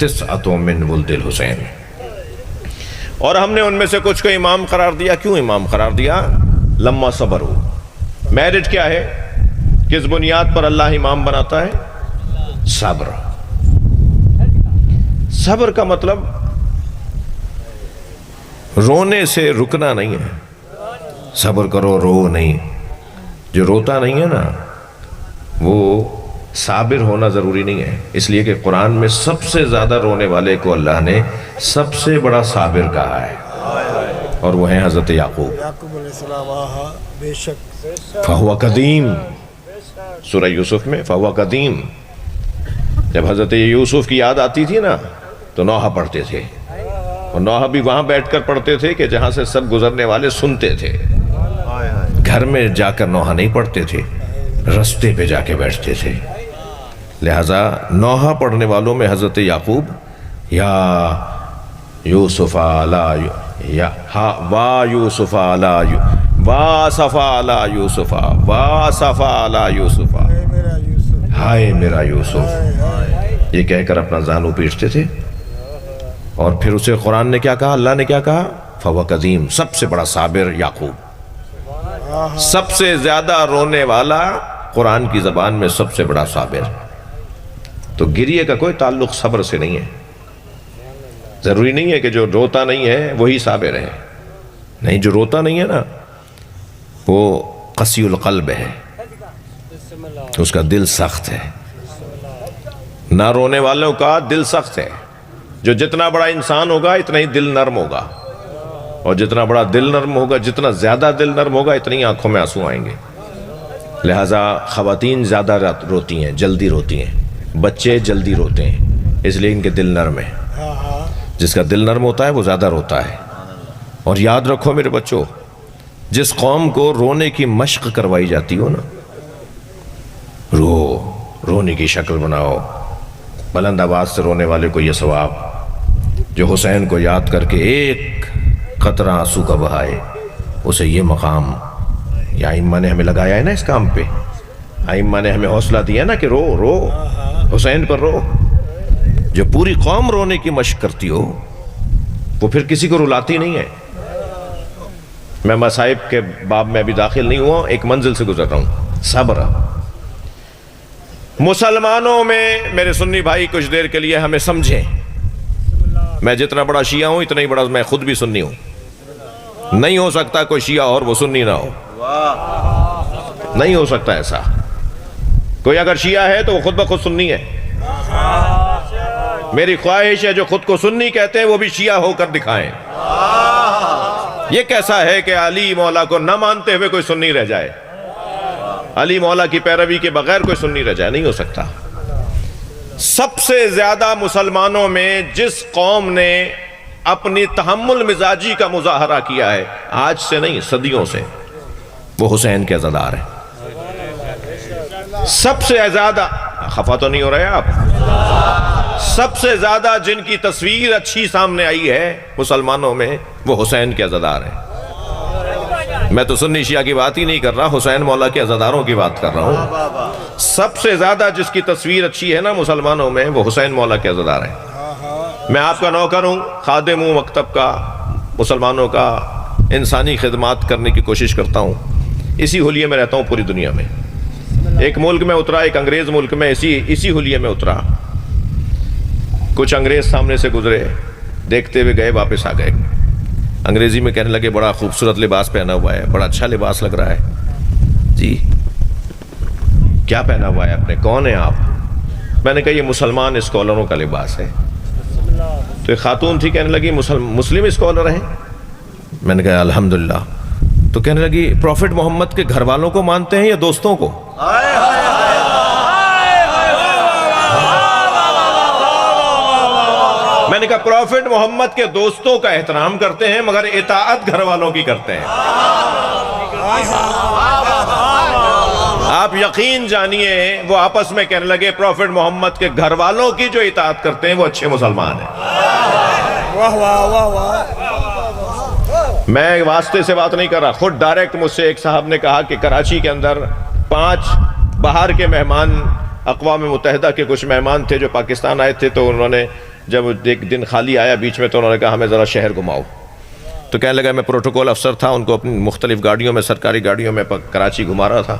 تسعۃ من ولد الحسین، اور ہم نے ان میں سے کچھ کو امام قرار دیا. کیوں امام قرار دیا؟ لما صبر ہو. میرٹ کیا ہے؟ کس بنیاد پر اللہ امام بناتا ہے؟ صبر. صبر کا مطلب رونے سے رکنا نہیں ہے. صبر کرو، رو نہیں. جو روتا نہیں ہے نا وہ صابر ہونا ضروری نہیں ہے، اس لیے کہ قرآن میں سب سے زیادہ رونے والے کو اللہ نے سب سے بڑا صابر کہا ہے، اور وہ ہیں حضرت یعقوب. یعقوب علیہ السلام. بے شک. فہو قدیم، سورہ یوسف میں فہو قدیم. جب حضرت یوسف کی یاد آتی تھی نا تو نوحہ پڑھتے تھے، اور نوحہ بھی وہاں بیٹھ کر پڑھتے تھے کہ جہاں سے سب گزرنے والے سنتے تھے. گھر میں جا کر نوحہ نہیں پڑھتے تھے، رستے پہ جا کے بیٹھتے تھے. لہٰذا نوحہ پڑھنے والوں میں حضرت یعقوب یا یوسف یا وا یوسف وا صفا علی یوسف وا صفا علی یوسف، ہائے میرا یوسف، یہ کہہ کر اپنا زانو پیٹتے تھے. اور پھر اسے قرآن نے کیا کہا؟ اللہ نے کیا کہا؟ فہو قدیم، سب سے بڑا صابر یعقوب. سب سے زیادہ رونے والا قرآن کی زبان میں سب سے بڑا صابر. تو گریے کا کوئی تعلق صبر سے نہیں ہے. ضروری نہیں ہے کہ جو روتا نہیں ہے وہی صابر ہے. نہیں، جو روتا نہیں ہے نا وہ قسی القلب ہے، اس کا دل سخت ہے. نہ رونے والوں کا دل سخت ہے. جو جتنا بڑا انسان ہوگا اتنا ہی دل نرم ہوگا، اور جتنا بڑا دل نرم ہوگا، جتنا زیادہ دل نرم ہوگا اتنی آنکھوں میں آنسو آئیں گے. لہٰذا خواتین زیادہ روتی ہیں، جلدی روتی ہیں. بچے جلدی روتے ہیں، اس لیے ان کے دل نرم ہیں. جس کا دل نرم ہوتا ہے وہ زیادہ روتا ہے. اور یاد رکھو میرے بچوں، جس قوم کو رونے کی مشق کروائی جاتی ہو نا، رونے کی شکل بناؤ، بلند آواز سے رونے والے کو یہ ثواب، جو حسین کو یاد کر کے ایک قطرہ آنسو کا بہائے اسے یہ مقام. یا ائمہ نے ہمیں لگایا ہے نا اس کام پہ، ائمہ نے ہمیں حوصلہ دیا نا کہ رو حسین پر رو. جو پوری قوم رونے کی مشق کرتی ہو وہ پھر کسی کو رلاتی نہیں ہے. میں مصائب کے باب میں ابھی داخل نہیں ہوا، ایک منزل سے گزر رہا ہوں. صبر. مسلمانوں میں میرے سنی بھائی کچھ دیر کے لیے ہمیں سمجھیں، میں جتنا بڑا شیعہ ہوں اتنا ہی بڑا میں خود بھی سنی ہوں. نہیں ہو سکتا کوئی شیعہ اور وہ سنی نہ ہو، نہیں ہو سکتا ایسا. کوئی اگر شیعہ ہے تو وہ خود بخود سنی ہے. میری خواہش ہے جو خود کو سنی کہتے ہیں وہ بھی شیعہ ہو کر دکھائیں. یہ کیسا ہے کہ علی مولا کو نہ مانتے ہوئے کوئی سنی رہ جائے، علی مولا کی پیروی کے بغیر کوئی سنی رہ جائے؟ نہیں ہو سکتا. سب سے زیادہ مسلمانوں میں جس قوم نے اپنی تحمل مزاجی کا مظاہرہ کیا ہے، آج سے نہیں صدیوں سے، وہ حسین کے عزادار ہیں. سب سے زیادہ، خفا تو نہیں ہو رہے آپ؟ سب سے زیادہ جن کی تصویر اچھی سامنے آئی ہے مسلمانوں میں وہ حسین کے عزادار ہیں. میں تو سنی شیعہ کی بات ہی نہیں کر رہا، حسین مولا کے عزاداروں کی بات کر رہا ہوں. سب سے زیادہ جس کی تصویر اچھی ہے نا مسلمانوں میں وہ حسین مولا کے عزادار ہیں. میں آپ کا نوکر ہوں، خادم ہوں مکتب کا، مسلمانوں کا انسانی خدمات کرنے کی کوشش کرتا ہوں. اسی حلیے میں رہتا ہوں پوری دنیا میں. ایک ملک میں اترا، ایک انگریز ملک میں اسی حلیے میں اترا. کچھ انگریز سامنے سے گزرے، دیکھتے ہوئے گئے، واپس آ گئے. انگریزی میں کہنے لگے بڑا خوبصورت لباس پہنا ہوا ہے، بڑا اچھا لباس لگ رہا ہے. جی کیا پہنا ہوا ہے آپ نے؟ کون ہیں آپ؟ میں نے کہا یہ مسلمان اسکالروں کا لباس ہے. تو ایک خاتون تھی، کہنے لگی مسلم اسکالر ہیں؟ میں نے کہا الحمدللہ. تو کہنے لگی پروفٹ محمد کے گھر والوں کو مانتے ہیں یا دوستوں کو؟ میں نے کہا پروفٹ محمد کے دوستوں کا احترام کرتے ہیں مگر اطاعت گھر والوں کی کرتے ہیں. آپ یقین جانیے وہ آپس میں کہنے لگے پروفٹ محمد کے گھر والوں کی جو اطاعت کرتے ہیں وہ اچھے مسلمان ہیں۔ واہ واہ واہ واہ۔ میں واسطے سے بات نہیں کر رہا، خود ڈائریکٹ مجھ سے ایک صاحب نے کہا کہ کراچی کے اندر 5 باہر کے مہمان، اقوام متحدہ کے کچھ مہمان تھے جو پاکستان آئے تھے، تو انہوں نے جب ایک دن خالی آیا بیچ میں تو انہوں نے کہا ہمیں ذرا شہر گھماؤ۔ تو کہنے لگا میں پروٹوکول افسر تھا، ان کو اپنی مختلف گاڑیوں میں، سرکاری گاڑیوں میں کراچی گھما رہا تھا۔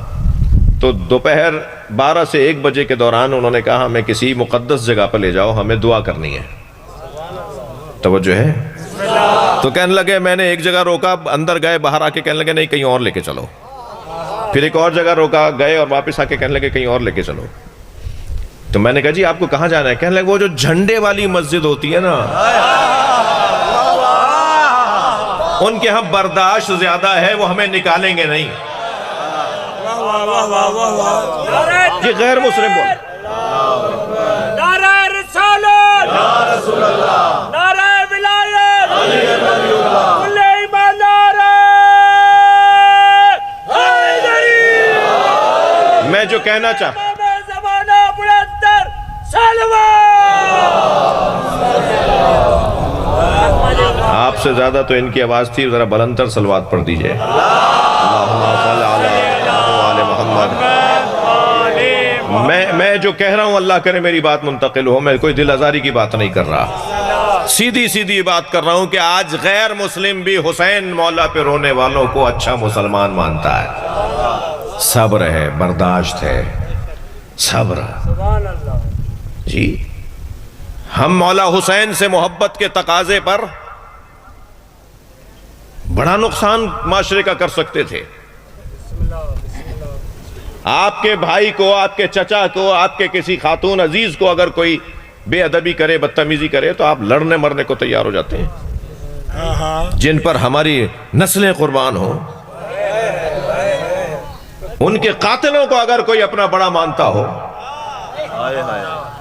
تو دوپہر 12 سے 1 بجے کے دوران انہوں نے کہا ہمیں کسی مقدس جگہ پر لے جاؤ، ہمیں دعا کرنی ہے۔ توجہ ہے؟ تو کہنے لگے میں نے ایک جگہ روکا، اندر گئے، باہر آ کے کہنے لگے نہیں کہیں اور لے کے چلو۔ پھر ایک اور جگہ روکا، گئے اور واپس آ کے کہنے لگے کہیں اور لے کے چلو۔ تو میں نے کہا جی آپ کو کہاں جانا ہے؟ کہنے لگے وہ جو جھنڈے والی مسجد ہوتی ہے نا، ان کے ہم برداشت زیادہ ہے، وہ ہمیں نکالیں گے نہیں۔ یہ غیر مسلم بول نعرہ رسالت، نعرہ ولایت، کل ایماندار حیدری۔ میں جو کہنا چاہتا زمانہ بلندر آپ سے زیادہ تو ان کی آواز تھی، ذرا بلند تر صلوات پڑھ دیجئے۔ اللہم صل علی محمد۔ میں جو کہہ رہا ہوں اللہ کرے میری بات منتقل ہو، میں کوئی دل آزاری کی بات نہیں کر رہا، سیدھی بات کر رہا ہوں کہ آج غیر مسلم بھی حسین مولا پہ رونے والوں کو اچھا مسلمان مانتا ہے۔ صبر ہے، برداشت ہے، صبر۔ جی ہم مولا حسین سے محبت کے تقاضے پر بڑا نقصان معاشرے کا کر سکتے تھے۔ آپ کے بھائی کو، آپ کے چچا کو، آپ کے کسی خاتون عزیز کو اگر کوئی بے ادبی کرے، بدتمیزی کرے تو آپ لڑنے مرنے کو تیار ہو جاتے ہیں۔ جن پر ہماری نسلیں قربان ہوں، ان کے قاتلوں کو اگر کوئی اپنا بڑا مانتا ہو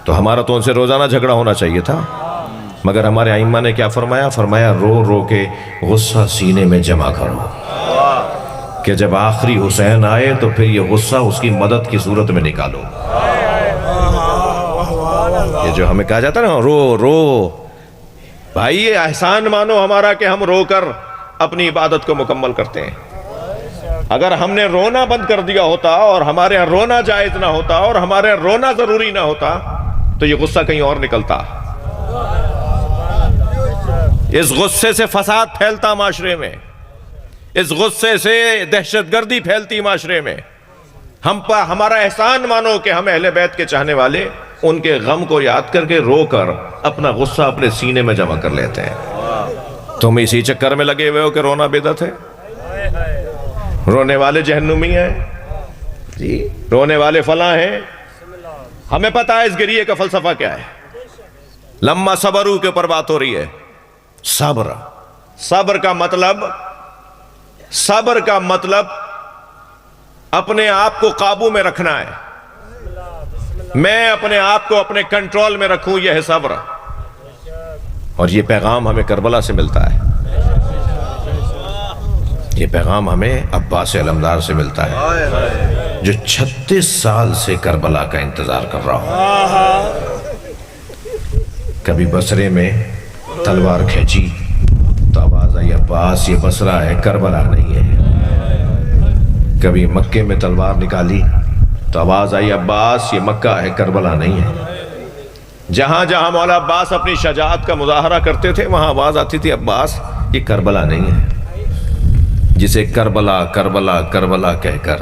تو ہمارا تو ان سے روزانہ جھگڑا ہونا چاہیے تھا، مگر ہمارے ائمہ نے کیا فرمایا؟ فرمایا رو رو کے غصہ سینے میں جمع کرو، کہ جب آخری حسین آئے تو پھر یہ غصہ اس کی مدد کی صورت میں نکالو۔ یہ جو ہمیں کہا جاتا ہے نا رو رو، بھائی یہ احسان مانو ہمارا کہ ہم رو کر اپنی عبادت کو مکمل کرتے ہیں۔ اگر ہم نے رونا بند کر دیا ہوتا اور ہمارے یہاں رونا جائز نہ ہوتا اور ہمارے یہاں رونا ضروری نہ ہوتا تو یہ غصہ کہیں اور نکلتا۔ اس غصے سے فساد پھیلتا معاشرے میں، اس غصے سے دہشت گردی پھیلتی معاشرے میں۔ ہمارا احسان مانو کہ ہم اہل بیت کے چاہنے والے ان کے غم کو یاد کر کے رو کر اپنا غصہ اپنے سینے میں جمع کر لیتے ہیں۔ تم اسی چکر میں لگے ہوئے ہو کہ رونا بدعت ہے، رونے والے جہنمی ہیں، جی رونے والے فلاں ہیں۔ ہمیں پتہ ہے اس گریے کا فلسفہ کیا ہے۔ لما صبرو کے اوپر بات ہو رہی ہے۔ صبر، صبر کا مطلب اپنے آپ کو قابو میں رکھنا ہے، میں اپنے آپ کو اپنے کنٹرول میں رکھوں، یہ ہے صبر۔ اور یہ پیغام ہمیں کربلا سے ملتا ہے، یہ پیغام ہمیں عباس علمدار سے ملتا ہے جو 36 سال سے کربلا کا انتظار کر رہا ہوں۔ کبھی بصرے میں تلوار کھینچی تو آواز آئی عباس یہ بصرہ ہے، کربلا نہیں ہے۔ کبھی مکے میں تلوار نکالی تو آواز آئی عباس یہ مکہ ہے، کربلا نہیں ہے۔ جہاں جہاں مولا عباس اپنی شجاعت کا مظاہرہ کرتے تھے وہاں آواز آتی تھی عباس یہ کربلا نہیں ہے۔ جسے کربلا کربلا کربلا کہہ کر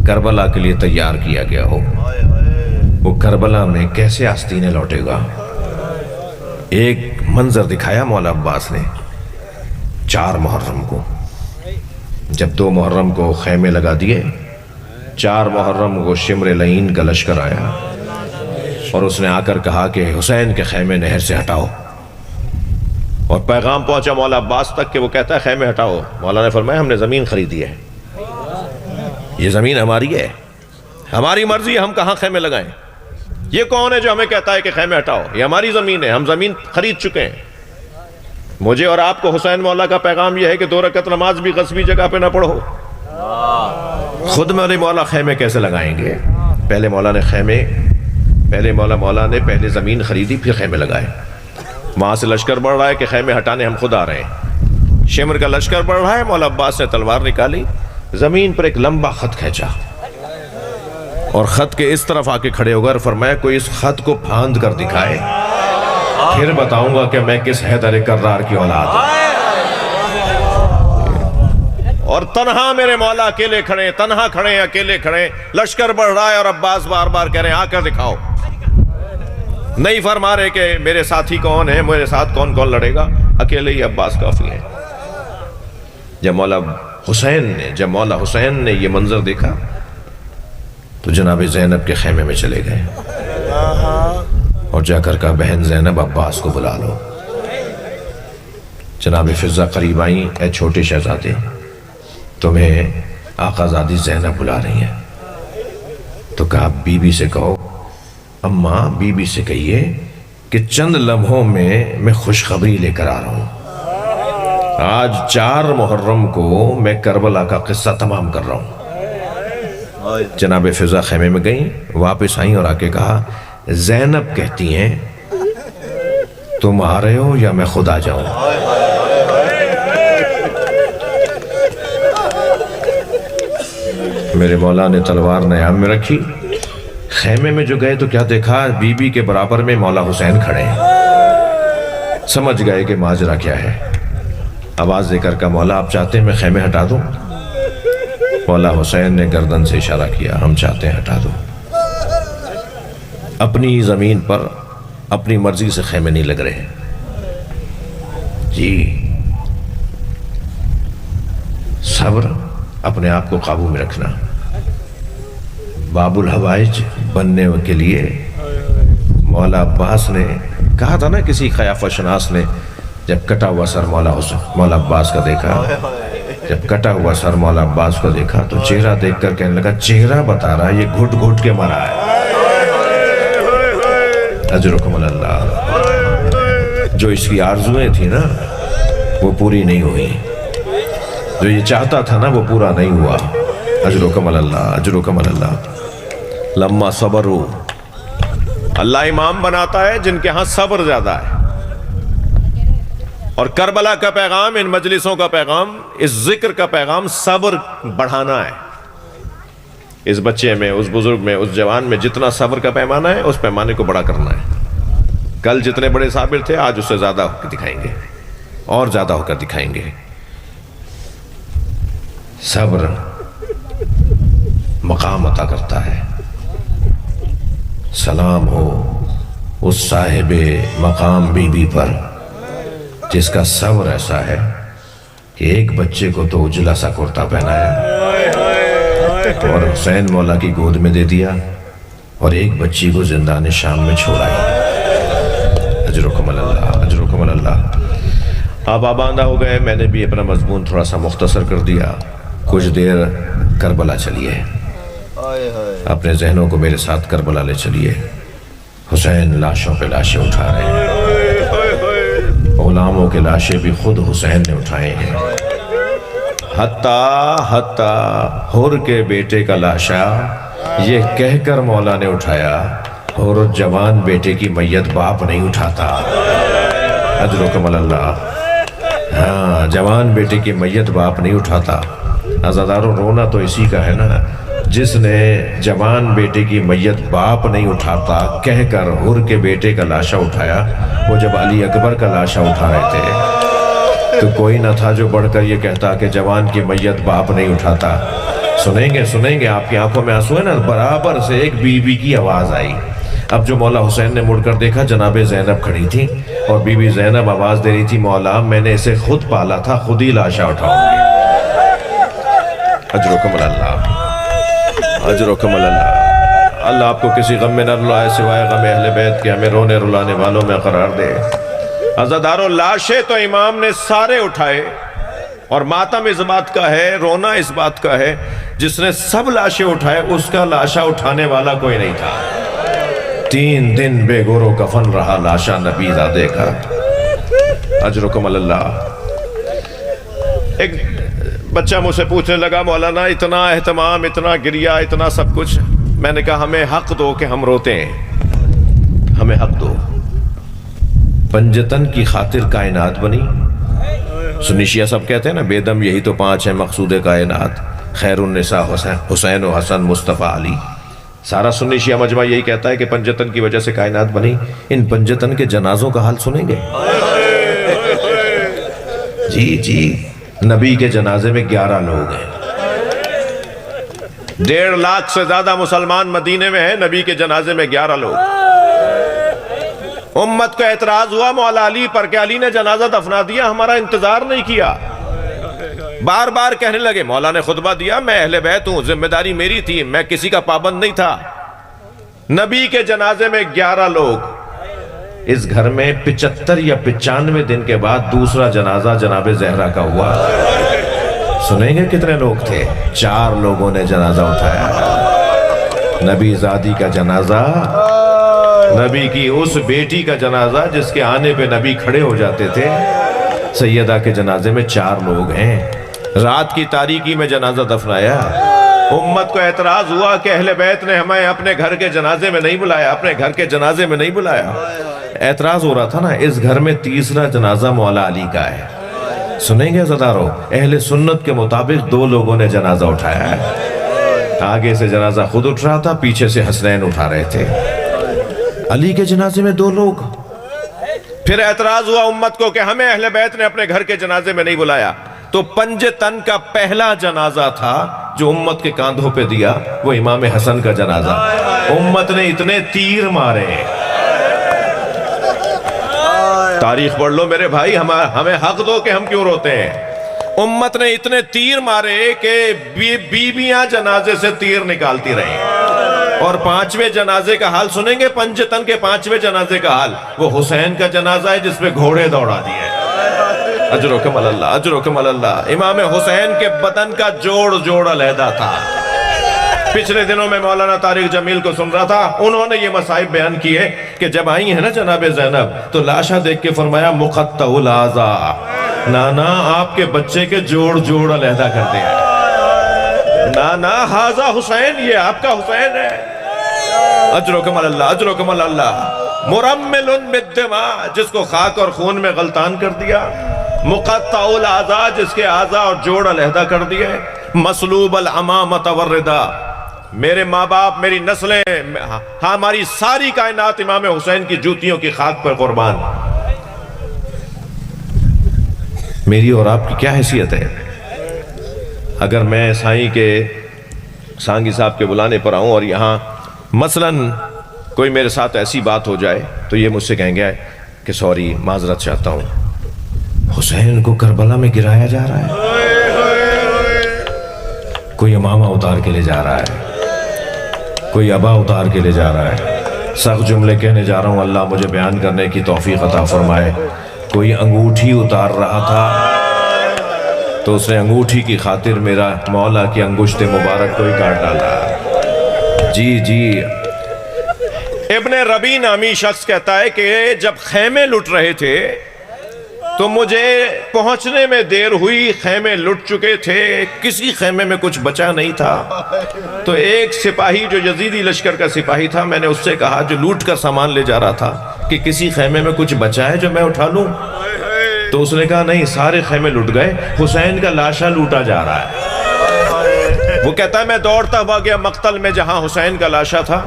کربلا کے لیے تیار کیا گیا ہو، وہ کربلا میں کیسے آستینے لوٹے گا؟ ایک منظر دکھایا مولا عباس نے 4 محرم کو، جب 2 محرم کو خیمے لگا دیے، 4 محرم کو شمر لعین کا لشکر آیا اور اس نے آ کر کہا کہ حسین کے خیمے نہر سے ہٹاؤ، اور پیغام پہنچا مولا عباس تک کہ وہ کہتا ہے خیمے ہٹاؤ۔ مولا نے فرمایا ہم نے زمین خریدی ہے، یہ زمین ہماری ہے، ہماری مرضی ہے ہم کہاں خیمے لگائیں۔ یہ کون ہے جو ہمیں کہتا ہے کہ خیمے ہٹاؤ؟ یہ ہماری زمین ہے، ہم زمین خرید چکے ہیں۔ مجھے اور آپ کو حسین مولا کا پیغام یہ ہے کہ 2 رکعت نماز بھی غصبی جگہ پہ نہ پڑھو، خود میرے مولا خیمے کیسے لگائیں گے؟ پہلے مولا نے پہلے زمین خریدی پھر خیمے لگائے. وہاں سے لشکر بڑھ رہا ہے کہ خیمے ہٹانے ہم خود آ رہے ہیں. شمر کا لشکر بڑھ رہا ہے، مولا عباس نے تلوار نکالی، زمین پر ایک لمبا خط کھینچا اور خط کے اس طرف آ کے کھڑے ہو گئے اور فرمایا کوئی اس خط کو پھاند کر دکھائے، پھر بتاؤں گا کہ میں کس حیدر کرار کی اولاد ہوں. اور تنہا میرے مولا اکیلے کھڑے، تنہا کھڑے، اکیلے کھڑے، لشکر بڑھ رہا ہے اور عباس بار بار کہہ رہے ہیں آ کر دکھاؤ. نہیں فرما رہے کہ میرے ساتھی کون ہیں، میرے ساتھ کون کون لڑے گا، اکیلے ہی عباس کافی ہیں. جب مولا حسین نے یہ منظر دیکھا تو جناب زینب کے خیمے میں چلے گئے اور جا کر کہا بہن زینب عباس کو بلا لو. جناب فضہ قریب آئیں، اے چھوٹے شہزادے تمہیں آقا زادی زینب بلا رہی ہیں. تو کہا بی بی سے کہو، اماں بی بی سے کہیے کہ چند لمحوں میں خوشخبری لے کر آ رہا ہوں. آج 4 محرم کو میں کربلا کا قصہ تمام کر رہا ہوں. جناب فضہ خیمے میں گئیں، واپس آئیں اور آ کے کہا زینب کہتی ہیں تم آ رہے ہو یا میں خود آ جاؤں؟ میرے مولا نے تلوار نیام میں رکھی، خیمے میں جو گئے تو کیا دیکھا، بی بی کے برابر میں مولا حسین کھڑے ہیں. سمجھ گئے کہ ماجرا کیا ہے. آواز دے کر کہا مولا آپ چاہتے ہیں میں خیمے ہٹا دوں؟ مولا حسین نے گردن سے اشارہ کیا ہم چاہتے ہیں ہٹا دو. اپنی زمین پر اپنی مرضی سے خیمے نہیں لگ رہے جی. صبر، اپنے آپ کو قابو میں رکھنا. باب الحوائج بننے کے لیے مولا عباس نے کہا تھا نا، کسی خیافہ شناس نے جب کٹا ہوا سر مولا عباس کا دیکھا، جب کٹا ہوا سر مولا عباس کو دیکھا تو چہرہ دیکھ کر کہنے لگا چہرہ بتا رہا یہ گھٹ گھٹ کے مرا ہے. اجرکم اللہ. جو اس کی آرزویں تھی نا وہ پوری نہیں ہوئی، جو یہ چاہتا تھا نا وہ پورا نہیں ہوا. اجرکم اللہ، اجرکم اللہ. لما صبروا، اللہ امام بناتا ہے جن کے ہاں صبر زیادہ ہے. اور کربلا کا پیغام، ان مجلسوں کا پیغام، اس ذکر کا پیغام صبر بڑھانا ہے. اس بچے میں، اس بزرگ میں، اس جوان میں جتنا صبر کا پیمانہ ہے اس پیمانے کو بڑا کرنا ہے. کل جتنے بڑے صابر تھے آج اس سے زیادہ ہو کر دکھائیں گے اور زیادہ ہو کر دکھائیں گے. صبر مقام عطا کرتا ہے. سلام ہو اس صاحب مقام بی بی پر جس کا صبر ایسا ہے کہ ایک بچے کو تو اجلا سا کرتا پہنایا اور حسین مولا کی گود میں دے دیا اور ایک بچی کو زندان شام میں چھوڑائی. اجرکم اللہ، اجرکم اللہ. آپ آباندہ ہو گئے، میں نے بھی اپنا مضمون تھوڑا سا مختصر کر دیا. کچھ دیر کربلا چلیے، اپنے ذہنوں کو میرے ساتھ کربلا لے چلیے. حسین لاشوں پہ لاشیں اٹھا رہے ہیں، غلاموں کے لاشیں بھی خود حسین نے اٹھائے ہیں. حتیٰ حر کے بیٹے کا لاشا یہ کہہ کر مولا نے اٹھایا اور جوان بیٹے کی میت باپ نہیں اٹھاتا. اجرکم اللہ. ہاں، جوان بیٹے کی میت باپ نہیں اٹھاتا. عزادارو رونا تو اسی کا ہے نا، جس نے جوان بیٹے کی میت باپ نہیں اٹھاتا کہہ کر حر کے بیٹے کا لاشا اٹھایا. وہ جب علی اکبر کا لاشا اٹھا رہے تھے تو کوئی نہ تھا جو بڑھ کر یہ کہتا کہ جوان کی میت باپ نہیں اٹھاتا. سنیں گے آپ کی آنکھوں میں آنسو ہے نا. برابر سے ایک بی بی کی آواز آئی. اب جو مولا حسین نے مڑ کر دیکھا جناب زینب کھڑی تھی اور بی بی زینب آواز دے رہی تھی مولا میں نے اسے خود پالا تھا، خود ہی لاشا اٹھاؤں گی. اجرکم اللہ، اجرکم اللہ. اللہ آپ کو کسی غم میں نہ رلائے سوائے غم اہل بیت کے، ہمیں رونے رلانے والوں میں قرار دے. عزادارو لاشیں تو امام نے سارے اٹھائے اور ماتم اس بات کا ہے، رونا اس بات کا ہے جس نے سب لاشیں اٹھائے اس کا لاشا اٹھانے والا کوئی نہیں تھا. 3 دن بے گور و کفن رہا لاشا نبی زادے کا. اجرکم اللہ. ایک بچہ مجھ سے پوچھنے لگا مولانا اتنا اہتمام، اتنا گریا، اتنا سب کچھ، میں نے کہا ہمیں حق دو کہ ہم روتے ہیں، ہمیں حق دو۔ پنجتن کی خاطر کائنات بنی۔ سنی شیعہ سب کہتے ہیں نا بے دم یہی تو پانچ ہیں مقصود کائنات، خیر النساء حسین و حسن مصطفیٰ علی۔ سارا سنی شیعہ مجمع یہی کہتا ہے کہ پنجتن کی وجہ سے کائنات بنی۔ ان پنجتن کے جنازوں کا حال سنیں گے؟ جی نبی کے جنازے میں 11 لوگ ہیں، 1.5 لاکھ سے زیادہ مسلمان مدینے میں ہیں، نبی کے جنازے میں 11 لوگ۔ امت کو اعتراض ہوا مولا علی پر کہ علی نے جنازہ دفنا دیا، ہمارا انتظار نہیں کیا۔ بار بار کہنے لگے، مولا نے خطبہ دیا میں اہل بیت ہوں، ذمہ داری میری تھی، میں کسی کا پابند نہیں تھا۔ نبی کے جنازے میں 11 لوگ۔ اس گھر میں 75 یا 95 دن کے بعد دوسرا جنازہ جناب زہرا کا ہوا۔ سنیں گے کتنے لوگ تھے؟ 4 لوگوں نے جنازہ اٹھایا۔ نبی زادی کا جنازہ، نبی کی اس بیٹی کا جنازہ جس کے آنے پہ نبی کھڑے ہو جاتے تھے، سیدہ کے جنازے میں 4 لوگ ہیں۔ رات کی تاریکی میں جنازہ دفنایا۔ امت کو اعتراض ہوا کہ اہل بیت نے ہمیں اپنے گھر کے جنازے میں نہیں بلایا، اپنے گھر کے جنازے میں نہیں بلایا۔ اعتراض ہو رہا تھا نا، اس گھر میں تیسرا جنازہ مولا علی کا ہے۔ سنیں گے عزادارو، اہل سنت کے مطابق 2 لوگوں نے جنازہ اٹھایا ہے۔ آگے سے جنازہ خود اٹھ رہا تھا، پیچھے سے حسنین اٹھا رہے تھے۔ علی کے جنازے میں 2 لوگ۔ پھر اعتراض ہوا امت کو کہ ہمیں اہل بیت نے اپنے گھر کے جنازے میں نہیں بلایا۔ تو پنجتن کا پہلا جنازہ تھا جو امت کے کاندھوں پہ دیا، وہ امام حسن کا جنازہ۔ امت نے اتنے تیر مارے، تاریخ پڑھ لو میرے بھائی، ہمیں حق دو کہ ہم کیوں روتے ہیں۔ امت نے اتنے تیر مارے کہ بیویاں جنازے سے تیر نکالتی رہیں۔ اور 5ویں جنازے کا حال سنیں گے؟ پنجتن کے 5ویں جنازے کا حال، وہ حسین کا جنازہ ہے جس پہ گھوڑے دوڑا دیے۔ اجرکم اللہ، اجرکم اللہ۔ امام حسین کے بدن کا جوڑ علیحدہ تھا۔ پچھلے دنوں میں مولانا طارق جمیل کو سن رہا تھا، انہوں نے یہ مسائب بیان کیے کہ جب آئی ہیں نا جناب زینب تو لاشا دیکھ کے فرمایا مقطع الاعضاء، نانا آپ کے بچے کے جوڑ علیحدہ کرتے ہیں۔ نانا ھذا حسین، یہ آپ کا حسین ہے۔ اجرکم اللہ، اجرکم اللہ۔ مرمل بالدماء، جس کو خاک اور خون میں غلطان کر دیا۔ مقطع الاعضاء، جس کے اعضاء اور جوڑ علیحدہ کر دیے۔ مسلوب العمامۃ والرداء، میرے ماں باپ، میری نسلیں، ہماری ساری کائنات امام حسین کی جوتیوں کی خاک پر قربان۔ میری اور آپ کی کیا حیثیت ہے؟ اگر میں سائیں کے سانگی صاحب کے بلانے پر آؤں اور یہاں مثلاً کوئی میرے ساتھ ایسی بات ہو جائے تو یہ مجھ سے کہیں گے کہ سوری، معذرت چاہتا ہوں، حسین کو کربلا میں گرایا جا رہا ہے، کوئی امامہ اتار کے لے جا رہا ہے، کوئی ابا اتار کے لے جا رہا ہے۔ سخت جملے کہنے جا رہا ہوں، اللہ مجھے بیان کرنے کی توفیق عطا فرمائے۔ کوئی انگوٹھی اتار رہا تھا تو اس نے انگوٹھی کی خاطر میرا مولا کی انگشت مبارک کو ہی کاٹ ڈالا۔ جی ابن ربی نامی شخص کہتا ہے کہ جب خیمے لٹ رہے تھے تو مجھے پہنچنے میں دیر ہوئی، خیمے لٹ چکے تھے، کسی خیمے میں کچھ بچا نہیں تھا۔ تو ایک سپاہی جو یزیدی لشکر کا سپاہی تھا، میں نے اس سے کہا جو لوٹ کر سامان لے جا رہا تھا کہ کسی خیمے میں کچھ بچا ہے جو میں اٹھا لوں؟ تو اس نے کہا نہیں، سارے خیمے لٹ گئے، حسین کا لاشا لوٹا جا رہا ہے۔ وہ کہتا ہے میں دوڑتا ہوا گیا مقتل میں جہاں حسین کا لاشا تھا،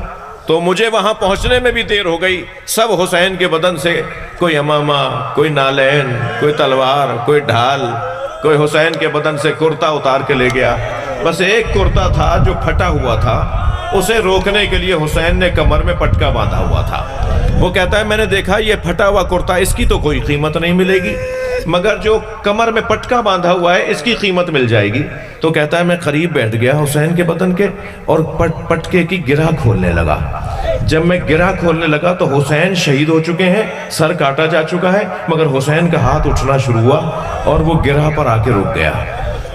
تو مجھے وہاں پہنچنے میں بھی دیر ہو گئی۔ سب حسین کے بدن سے کوئی امامہ، کوئی نالین، کوئی تلوار، کوئی ڈھال، کوئی حسین کے بدن سے کرتا اتار کے لے گیا۔ بس ایک کرتا تھا جو پھٹا ہوا تھا، اسے روکنے کے لیے حسین نے کمر میں پٹکا باندھا ہوا تھا۔ وہ کہتا ہے میں نے دیکھا یہ پھٹا ہوا کرتا، اس کی تو کوئی قیمت نہیں ملے گی، مگر جو کمر میں پٹکا باندھا ہوا ہے اس کی قیمت مل جائے گی۔ تو کہتا ہے میں قریب بیٹھ گیا حسین کے بدن کے اور پٹکے کی گرہ کھولنے لگا۔ جب میں گرہ کھولنے لگا تو حسین شہید ہو چکے ہیں، سر کاٹا جا چکا ہے، مگر حسین کا ہاتھ اٹھنا شروع ہوا اور وہ گرہ پر آ کے رک گیا۔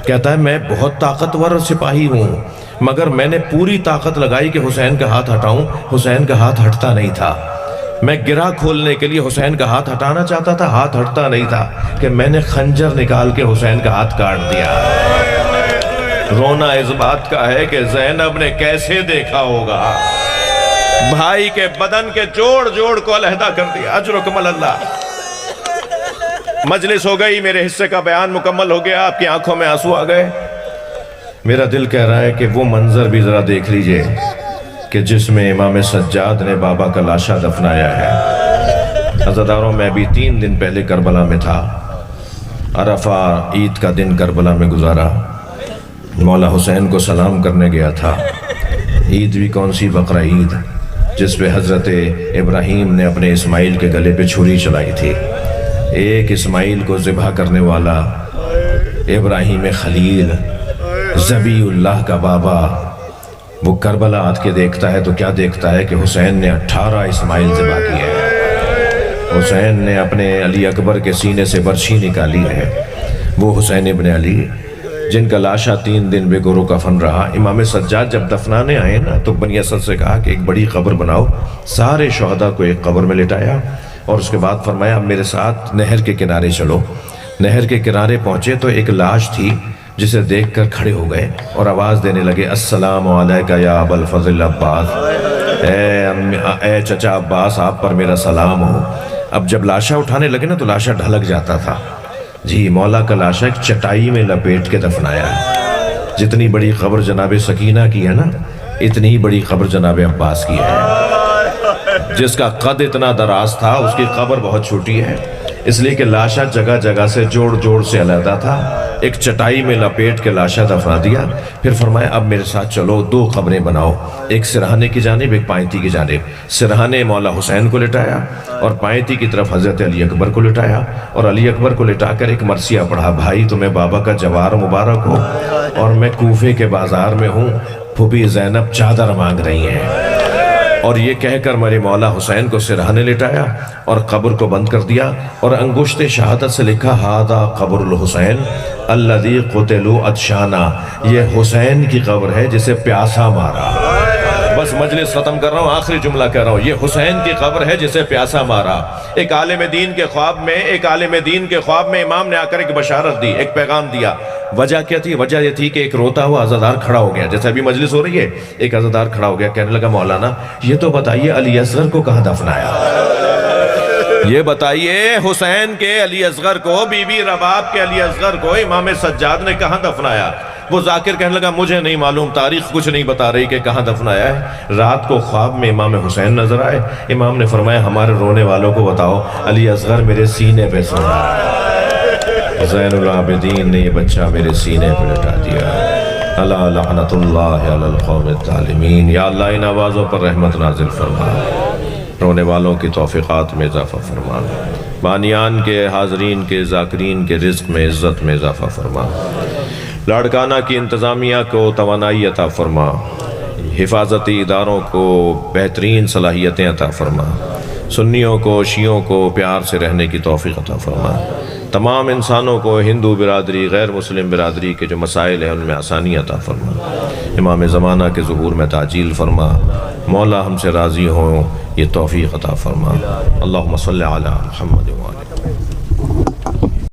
کہتا ہے میں بہت طاقتور سپاہی ہوں، مگر میں نے پوری طاقت لگائی کہ حسین کا ہاتھ ہٹاؤں، حسین کا ہاتھ ہٹتا نہیں تھا۔ میں گرہ کھولنے کے لیے حسین کا ہاتھ ہٹانا چاہتا تھا، ہاتھ ہٹتا نہیں تھا، کہ میں نے خنجر نکال کے حسین کا ہاتھ کاٹ دیا۔ رونا اس بات کا ہے کہ زینب نے کیسے دیکھا ہوگا، بھائی کے بدن کے جوڑ جوڑ کو علیحدہ کر دیا۔ اجرکم اللہ۔ مجلس ہو گئی، میرے حصے کا بیان مکمل ہو گیا، آپ کی آنکھوں میں آنسو آ گئے۔ میرا دل کہہ رہا ہے کہ وہ منظر بھی ذرا دیکھ لیجئے کہ جس میں امام سجاد نے بابا کا لاشا دفنایا ہے۔ عزاداروں، میں بھی 3 دن پہلے کربلا میں تھا، عرفہ عید کا دن کربلا میں گزارا، مولا حسین کو سلام کرنے گیا تھا۔ عید بھی کون سی، بقرہ عید، جس پہ حضرت ابراہیم نے اپنے اسماعیل کے گلے پہ چھری چلائی تھی۔ ایک اسماعیل کو ذبح کرنے والا ابراہیم خلیل، ذبی اللہ کا بابا، وہ کربلا آت کے دیکھتا ہے تو کیا دیکھتا ہے کہ حسین نے 18 اسماعیل ذبح کیے ہیں۔ حسین نے اپنے علی اکبر کے سینے سے برچھی نکالی ہے، وہ حسین ابن علی جن کا لاشا 3 دن بے گرو کفن رہا۔ امام سجاد جب دفنانے آئے نا تو بنی اسد سے کہا کہ ایک بڑی قبر بناؤ، سارے شہداء کو ایک قبر میں لٹایا، اور اس کے بعد فرمایا اب میرے ساتھ نہر کے کنارے چلو۔ نہر کے کنارے پہنچے تو ایک لاش تھی جسے دیکھ کر کھڑے ہو گئے اور آواز دینے لگے، السلام علیکہ یا ابا الفضل عباس، اے چچا عباس، آپ پر میرا سلام ہو۔ اب جب لاشا اٹھانے لگے نا تو لاشا ڈھلک جاتا تھا۔ جی، مولا کا لاشا ایک چٹائی میں لپیٹ کے دفنایا ہے۔ جتنی بڑی قبر جناب سکینہ کی ہے نا، اتنی ہی بڑی قبر جناب عباس کی ہے۔ جس کا قد اتنا دراز تھا اس کی قبر بہت چھوٹی ہے، اس لیے کہ لاشا جگہ جگہ سے جوڑ جوڑ سے علیحدہ تھا۔ ایک چٹائی میں لپیٹ کے لاشا دفنا دیا، پھر فرمایا اب میرے ساتھ چلو، 2 قبریں بناؤ، ایک سرہانے کی جانب ایک پائنتی کی جانب۔ سرہانے مولا حسین کو لٹایا اور پائنتی کی طرف حضرت علی اکبر کو لٹایا، اور علی اکبر کو لٹا کر ایک مرثیہ پڑھا، بھائی تمہیں بابا کا جوار مبارک ہو، اور میں کوفے کے بازار میں ہوں، پھوپھی زینب چادر مانگ رہی ہیں۔ اور یہ کہہ کر میرے مولا حسین کو سرہانے لٹایا اور قبر کو بند کر دیا، اور انگشت شہادت سے لکھا ہادہ قبر الحسین الذی قتلوا عطشانا، یہ حسین کی قبر ہے جسے پیاسا مارا۔ بس مجلس ختم کر رہا ہوں، آخری جملہ کہہ رہا ہوں، یہ حسین کی قبر ہے جسے پیاسا مارا۔ ایک عالم دین کے خواب میں امام نے آ کر ایک بشارت دی، ایک پیغام دیا۔ وجہ کیا تھی؟ وجہ یہ تھی کہ ایک روتا ہوا عزادار کھڑا ہو گیا، جیسے ابھی مجلس ہو رہی ہے، ایک عزادار کھڑا ہو گیا، کہنے لگا مولانا یہ تو بتائیے علی اصغر کو کہاں دفنایا؟ یہ بتائیے حسین کے علی اصغر کو، بی بی رباب کے علی اصغر کو امام سجاد نے کہاں دفنایا؟ وہ ذاکر کہنے لگا مجھے نہیں معلوم، تاریخ کچھ نہیں بتا رہی کہ کہاں دفنایا ہے۔ رات کو خواب میں امام حسین نظر آئے، امام نے فرمایا ہمارے رونے والوں کو بتاؤ علی اصغر میرے سینے پہ سو رہا ہے۔ زین العابدین نے یہ بچہ میرے سینے پہ لٹا دیا۔ اللہ لعنت اللہ علی القوم الظالمین۔ یا اللہ ان آوازوں پر رحمت نازل فرما، رونے والوں کی توفیقات میں اضافہ فرما، بانیان کے، حاضرین کے، ذاکرین کے رزق میں، عزت میں اضافہ فرما، لاڑکانہ کی انتظامیہ کو توانائی عطا فرما، حفاظتی اداروں کو بہترین صلاحیتیں عطا فرما، سنیوں کو شیعوں کو پیار سے رہنے کی توفیق عطا فرما، تمام انسانوں کو، ہندو برادری غیر مسلم برادری کے جو مسائل ہیں ان میں آسانی عطا فرما، امام زمانہ کے ظہور میں تعجیل فرما، مولا ہم سے راضی ہوں یہ توفیق عطا فرما۔ اللہم صلی علی محمد وآلہ